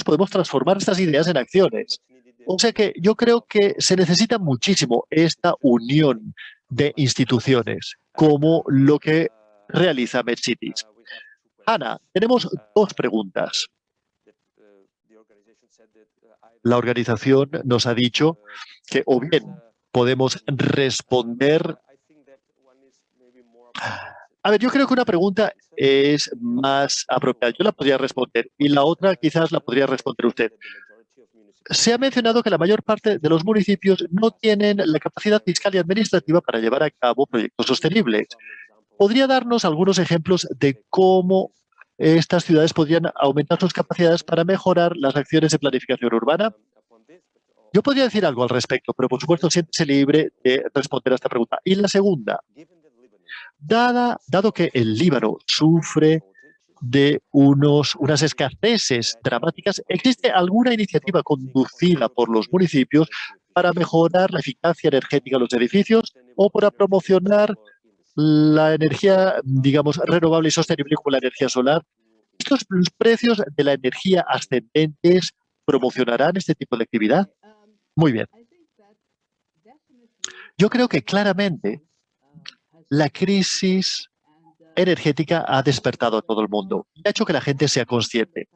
podemos transformar estas ideas en acciones. O sea que yo creo que se necesita muchísimo esta unión de instituciones, como lo que realiza MedCities. Ana, tenemos dos preguntas. La organización nos ha dicho que o bien podemos responder. A ver, yo creo que una pregunta es más apropiada. Yo la podría responder y la otra quizás la podría responder usted. Se ha mencionado que la mayor parte de los municipios no tienen la capacidad fiscal y administrativa para llevar a cabo proyectos sostenibles. ¿Podría darnos algunos ejemplos de cómo estas ciudades podrían aumentar sus capacidades para mejorar las acciones de planificación urbana? Yo podría decir algo al respecto, pero por supuesto siéntese libre de responder a esta pregunta. Y la segunda, dado que el Líbano sufre de unas escaseces dramáticas, ¿existe alguna iniciativa conducida por los municipios para mejorar la eficacia energética de los edificios o para promocionar la energía, digamos, renovable y sostenible como la energía solar? ¿estos precios de la energía ascendentes promocionarán este tipo de actividad? Muy bien. Yo creo que claramente la crisis energética ha despertado a todo el mundo y ha hecho que la gente sea consciente.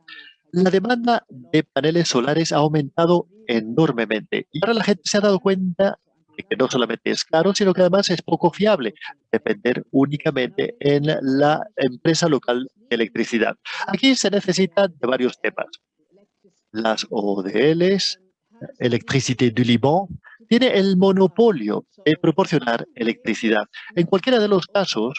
La demanda de paneles solares ha aumentado enormemente y ahora la gente se ha dado cuenta de que no solamente es caro, sino que además es poco fiable depender únicamente en la empresa local de electricidad. Aquí se necesitan de varios temas. Las ODLs, Electricité du Liban, tiene el monopolio de proporcionar electricidad. En cualquiera de los casos,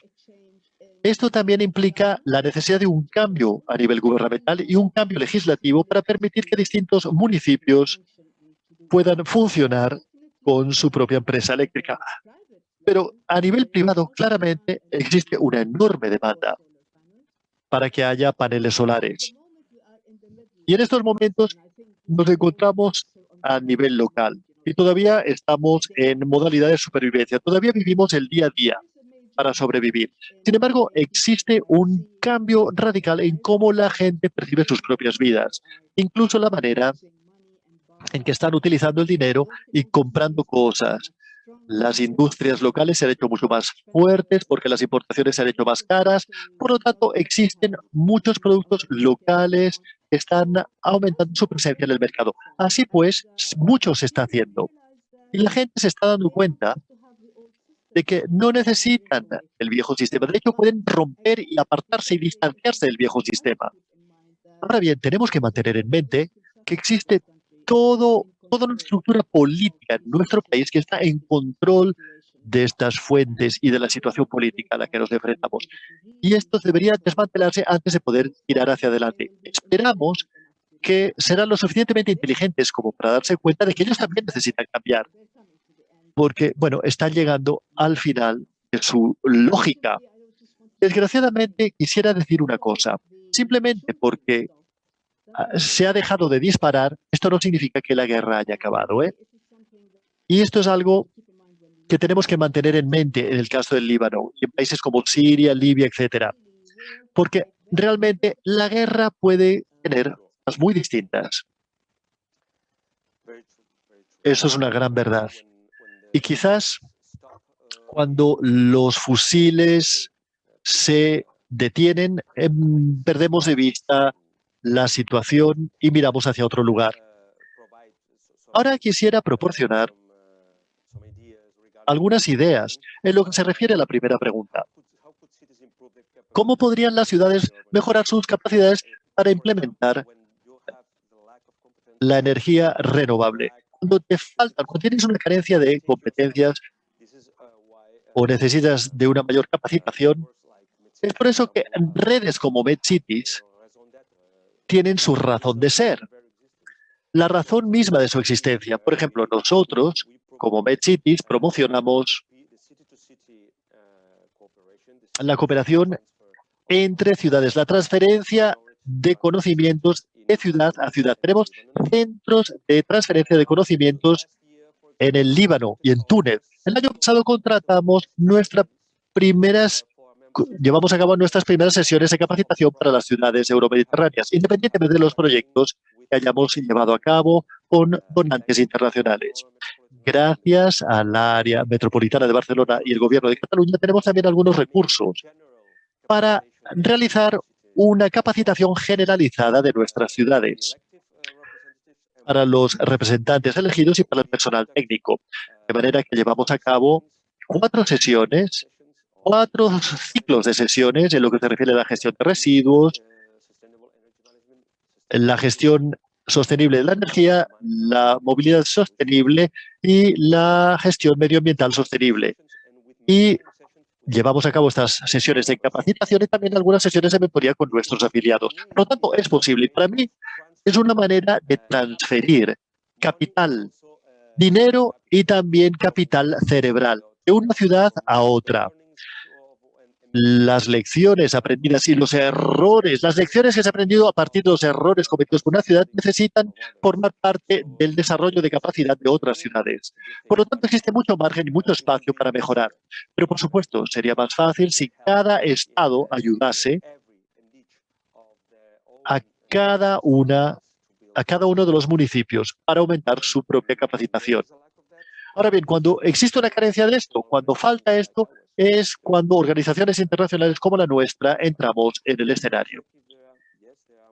esto también implica la necesidad de un cambio a nivel gubernamental y un cambio legislativo para permitir que distintos municipios puedan funcionar con su propia empresa eléctrica. Pero a nivel privado, claramente, existe una enorme demanda para que haya paneles solares. Y en estos momentos nos encontramos a nivel local y todavía estamos en modalidad de supervivencia. Todavía vivimos el día a día para sobrevivir. Sin embargo, existe un cambio radical en cómo la gente percibe sus propias vidas, incluso la manera en que están utilizando el dinero y comprando cosas. Las industrias locales se han hecho mucho más fuertes porque las importaciones se han hecho más caras. Por lo tanto, existen muchos productos locales que están aumentando su presencia en el mercado. Así pues, mucho se está haciendo. Y la gente se está dando cuenta de que no necesitan el viejo sistema. De hecho, pueden romper y apartarse y distanciarse del viejo sistema. Ahora bien, tenemos que mantener en mente que existe toda una estructura política en nuestro país que está en control de estas fuentes y de la situación política a la que nos enfrentamos. Y esto debería desmantelarse antes de poder tirar hacia adelante. Esperamos que serán lo suficientemente inteligentes como para darse cuenta de que ellos también necesitan cambiar, porque, bueno, están llegando al final de su lógica. Desgraciadamente, quisiera decir una cosa. Simplemente porque se ha dejado de disparar, esto no significa que la guerra haya acabado, ¿eh? Y esto es algo que tenemos que mantener en mente en el caso del Líbano y en países como Siria, Libia, etcétera. Porque realmente la guerra puede tener cosas muy distintas. Eso es una gran verdad. Y quizás cuando los fusiles se detienen, perdemos de vista la situación y miramos hacia otro lugar. Ahora quisiera proporcionar algunas ideas en lo que se refiere a la primera pregunta. ¿Cómo podrían las ciudades mejorar sus capacidades para implementar la energía renovable? Cuando tienes una carencia de competencias o necesitas de una mayor capacitación, es por eso que redes como MedCities tienen su razón de ser, la razón misma de su existencia. Por ejemplo, nosotros, como MedCities, promocionamos la cooperación entre ciudades, la transferencia de conocimientos de ciudad a ciudad. Tenemos centros de transferencia de conocimientos en el Líbano y en Túnez. El año pasado llevamos a cabo nuestras primeras sesiones de capacitación para las ciudades euromediterráneas, independientemente de los proyectos que hayamos llevado a cabo con donantes internacionales. Gracias al área metropolitana de Barcelona y el Gobierno de Cataluña, tenemos también algunos recursos para realizar una capacitación generalizada de nuestras ciudades para los representantes elegidos y para el personal técnico. De manera que llevamos a cabo 4 ciclos de sesiones en lo que se refiere a la gestión de residuos, la gestión sostenible de la energía, la movilidad sostenible y la gestión medioambiental sostenible. Y llevamos a cabo estas sesiones de capacitación y también algunas sesiones de mentoría con nuestros afiliados. Por lo tanto, es posible. Y para mí es una manera de transferir capital, dinero y también capital cerebral de una ciudad a otra. Las lecciones aprendidas y los errores, las lecciones que se han aprendido a partir de los errores cometidos por una ciudad necesitan formar parte del desarrollo de capacidad de otras ciudades. Por lo tanto, existe mucho margen y mucho espacio para mejorar. Pero, por supuesto, sería más fácil si cada estado ayudase cada a cada uno de los municipios para aumentar su propia capacitación. Ahora bien, cuando existe una carencia de esto, cuando falta esto, es cuando organizaciones internacionales como la nuestra entramos en el escenario.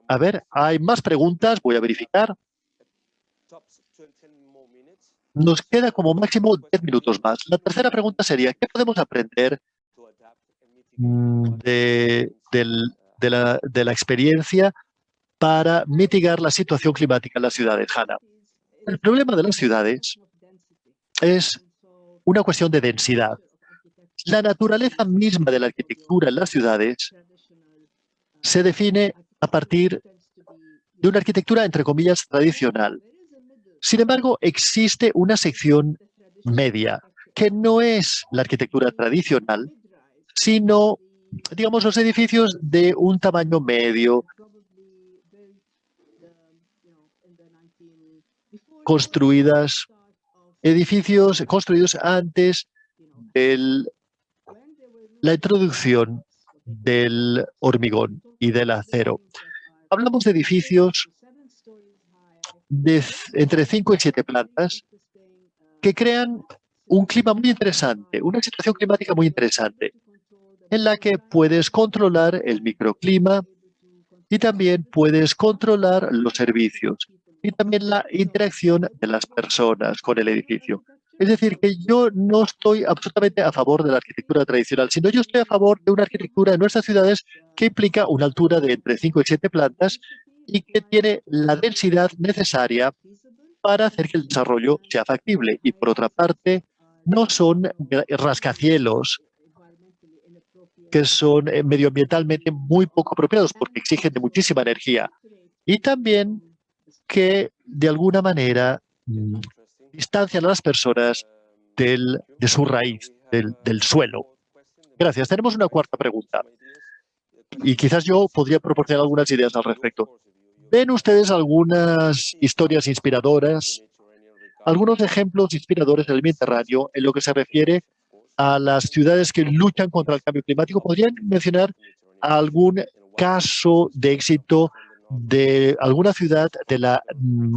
A ver, hay más preguntas, voy a verificar. Nos queda como máximo 10 minutos más. La tercera pregunta sería, ¿qué podemos aprender de la experiencia para mitigar la situación climática en las ciudades, Hanna? El problema de las ciudades es una cuestión de densidad. La naturaleza misma de la arquitectura en las ciudades se define a partir de una arquitectura, entre comillas, tradicional. Sin embargo, existe una sección media, que no es la arquitectura tradicional, sino, digamos, los edificios de un tamaño medio, edificios construidos antes de la introducción del hormigón y del acero. Hablamos de edificios de entre 5 y 7 plantas que crean un clima muy interesante, una situación climática muy interesante, en la que puedes controlar el microclima y también puedes controlar los servicios y también la interacción de las personas con el edificio. Es decir, que yo no estoy absolutamente a favor de la arquitectura tradicional, sino yo estoy a favor de una arquitectura en nuestras ciudades que implica una altura de entre 5 y 7 plantas y que tiene la densidad necesaria para hacer que el desarrollo sea factible. Y por otra parte, no son rascacielos que son medioambientalmente muy poco apropiados porque exigen de muchísima energía. Y también que de alguna manera distancian a las personas de su raíz, del suelo. Gracias. Tenemos una cuarta pregunta. Y quizás yo podría proporcionar algunas ideas al respecto. ¿Ven ustedes algunas historias inspiradoras, algunos ejemplos inspiradores del Mediterráneo en lo que se refiere a las ciudades que luchan contra el cambio climático? ¿Podrían mencionar algún caso de éxito de alguna ciudad de la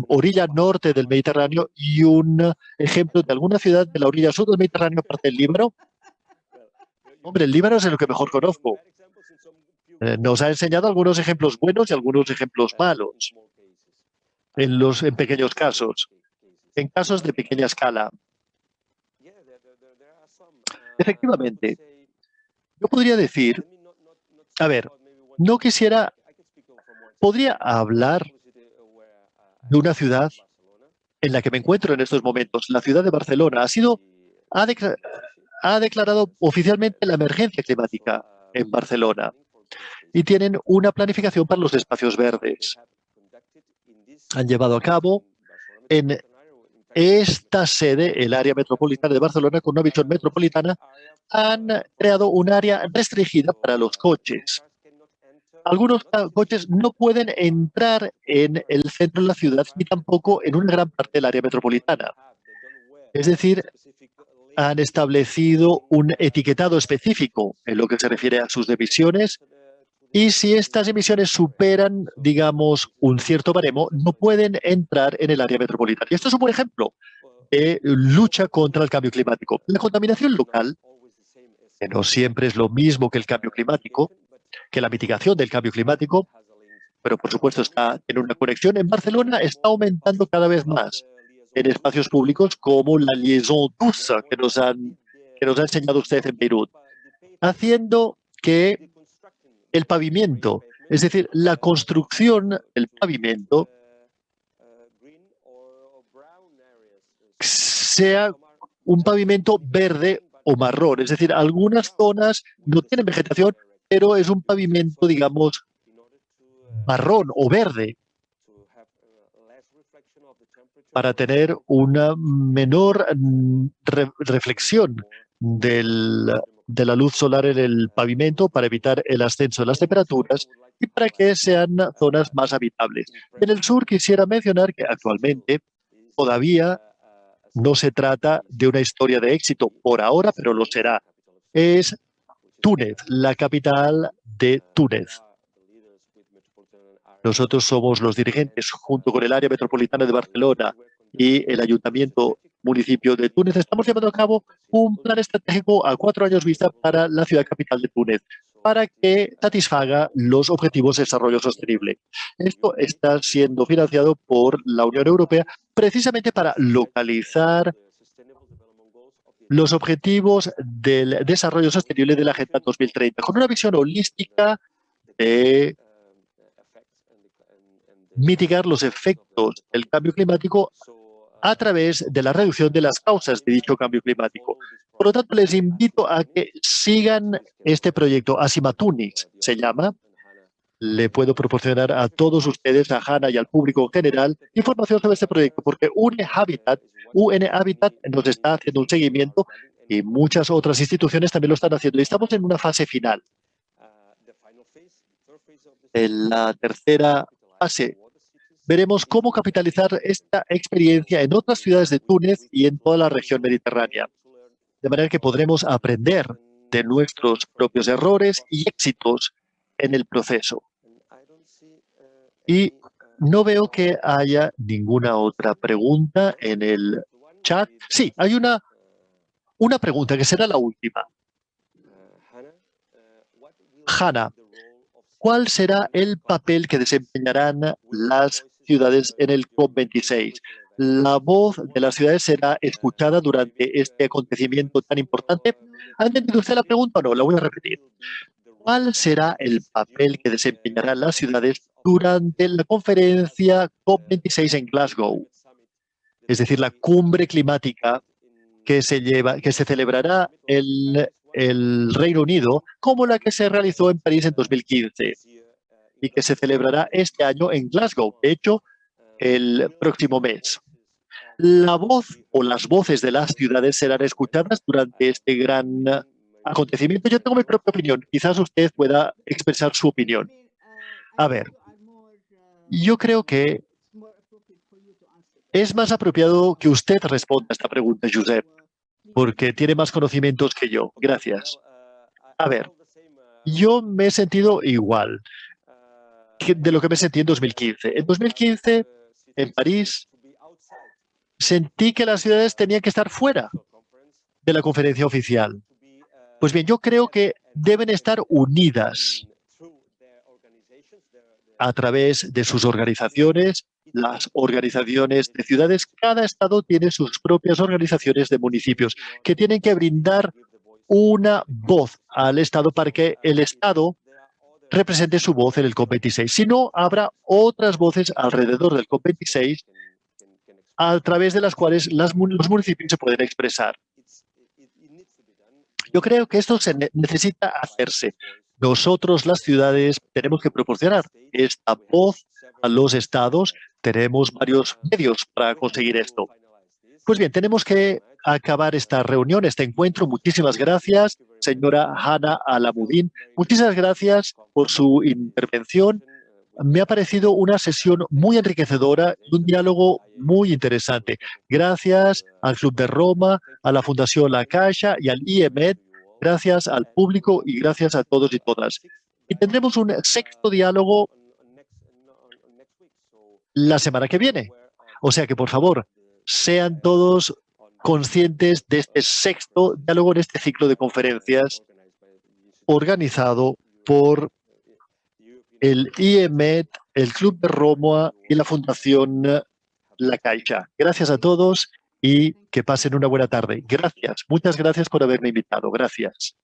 orilla norte del Mediterráneo y un ejemplo de alguna ciudad de la orilla sur del Mediterráneo, aparte del Líbano? Hombre, el Líbano es lo que mejor conozco. Nos ha enseñado algunos ejemplos buenos y algunos ejemplos malos en pequeños casos, en casos de pequeña escala. Efectivamente, yo podría decir, a ver, podría hablar de una ciudad en la que me encuentro en estos momentos. La ciudad de Barcelona ha declarado oficialmente la emergencia climática en Barcelona y tienen una planificación para los espacios verdes. Han llevado a cabo en esta sede, el área metropolitana de Barcelona, con una visión metropolitana, han creado un área restringida para los coches. Algunos coches no pueden entrar en el centro de la ciudad ni tampoco en una gran parte del área metropolitana. Es decir, han establecido un etiquetado específico en lo que se refiere a sus emisiones y si estas emisiones superan, digamos, un cierto baremo, no pueden entrar en el área metropolitana. Y esto es un buen ejemplo de lucha contra el cambio climático. La contaminación local, que no siempre es lo mismo que el cambio climático, que la mitigación del cambio climático, pero por supuesto está en una conexión. En Barcelona está aumentando cada vez más en espacios públicos como la Liaison Douce que nos ha enseñado usted en Beirut, haciendo que el pavimento, es decir, la construcción del pavimento, sea un pavimento verde o marrón. Es decir, algunas zonas no tienen vegetación, pero es un pavimento, digamos, marrón o verde, para tener una menor reflexión de la luz solar en el pavimento, para evitar el ascenso de las temperaturas y para que sean zonas más habitables. En el sur quisiera mencionar que actualmente todavía no se trata de una historia de éxito por ahora, pero lo será. Es Túnez, la capital de Túnez. Nosotros somos los dirigentes, junto con el área metropolitana de Barcelona y el ayuntamiento municipio de Túnez, estamos llevando a cabo un plan estratégico a 4 años vista para la ciudad capital de Túnez, para que satisfaga los objetivos de desarrollo sostenible. Esto está siendo financiado por la Unión Europea precisamente para localizar los objetivos del desarrollo sostenible de la Agenda 2030, con una visión holística de mitigar los efectos del cambio climático a través de la reducción de las causas de dicho cambio climático. Por lo tanto, les invito a que sigan este proyecto. Asimatunis se llama. Le puedo proporcionar a todos ustedes, a Hannah y al público en general, información sobre este proyecto, porque UN Habitat nos está haciendo un seguimiento y muchas otras instituciones también lo están haciendo. Y estamos en una fase final. En la tercera fase veremos cómo capitalizar esta experiencia en otras ciudades de Túnez y en toda la región mediterránea. De manera que podremos aprender de nuestros propios errores y éxitos en el proceso. Y no veo que haya ninguna otra pregunta en el chat. Sí, hay una pregunta que será la última. Hannah, ¿cuál será el papel que desempeñarán las ciudades en el COP26? ¿La voz de las ciudades será escuchada durante este acontecimiento tan importante? ¿Ha entendido usted la pregunta o no? La voy a repetir. ¿Cuál será el papel que desempeñarán las ciudades durante la conferencia COP26 en Glasgow? Es decir, la cumbre climática que se celebrará en el Reino Unido, como la que se realizó en París en 2015 y que se celebrará este año en Glasgow, de hecho, el próximo mes. La voz o las voces de las ciudades serán escuchadas durante este gran acontecimiento. Yo tengo mi propia opinión. Quizás usted pueda expresar su opinión. A ver, yo creo que es más apropiado que usted responda a esta pregunta, Josep, porque tiene más conocimientos que yo. Gracias. A ver, yo me he sentido igual de lo que me sentí en 2015. En 2015, en París, sentí que las ciudades tenían que estar fuera de la conferencia oficial. Pues bien, yo creo que deben estar unidas a través de sus organizaciones, las organizaciones de ciudades. Cada estado tiene sus propias organizaciones de municipios que tienen que brindar una voz al Estado para que el Estado represente su voz en el COP26. Si no, habrá otras voces alrededor del COP26 a través de las cuales los municipios se pueden expresar. Yo creo que esto necesita hacerse. Nosotros, las ciudades, tenemos que proporcionar esta voz a los estados. Tenemos varios medios para conseguir esto. Pues bien, tenemos que acabar esta reunión, este encuentro. Muchísimas gracias, señora Hannah Alamudin. Muchísimas gracias por su intervención. Me ha parecido una sesión muy enriquecedora y un diálogo muy interesante. Gracias al Club de Roma, a la Fundación La Caixa y al IEMED. Gracias al público y gracias a todos y todas. Y tendremos un sexto diálogo la semana que viene. O sea que, por favor, sean todos conscientes de este sexto diálogo en este ciclo de conferencias organizado por el IEMED, el Club de Roma y la Fundación La Caixa. Gracias a todos y que pasen una buena tarde. Gracias. Muchas gracias por haberme invitado. Gracias.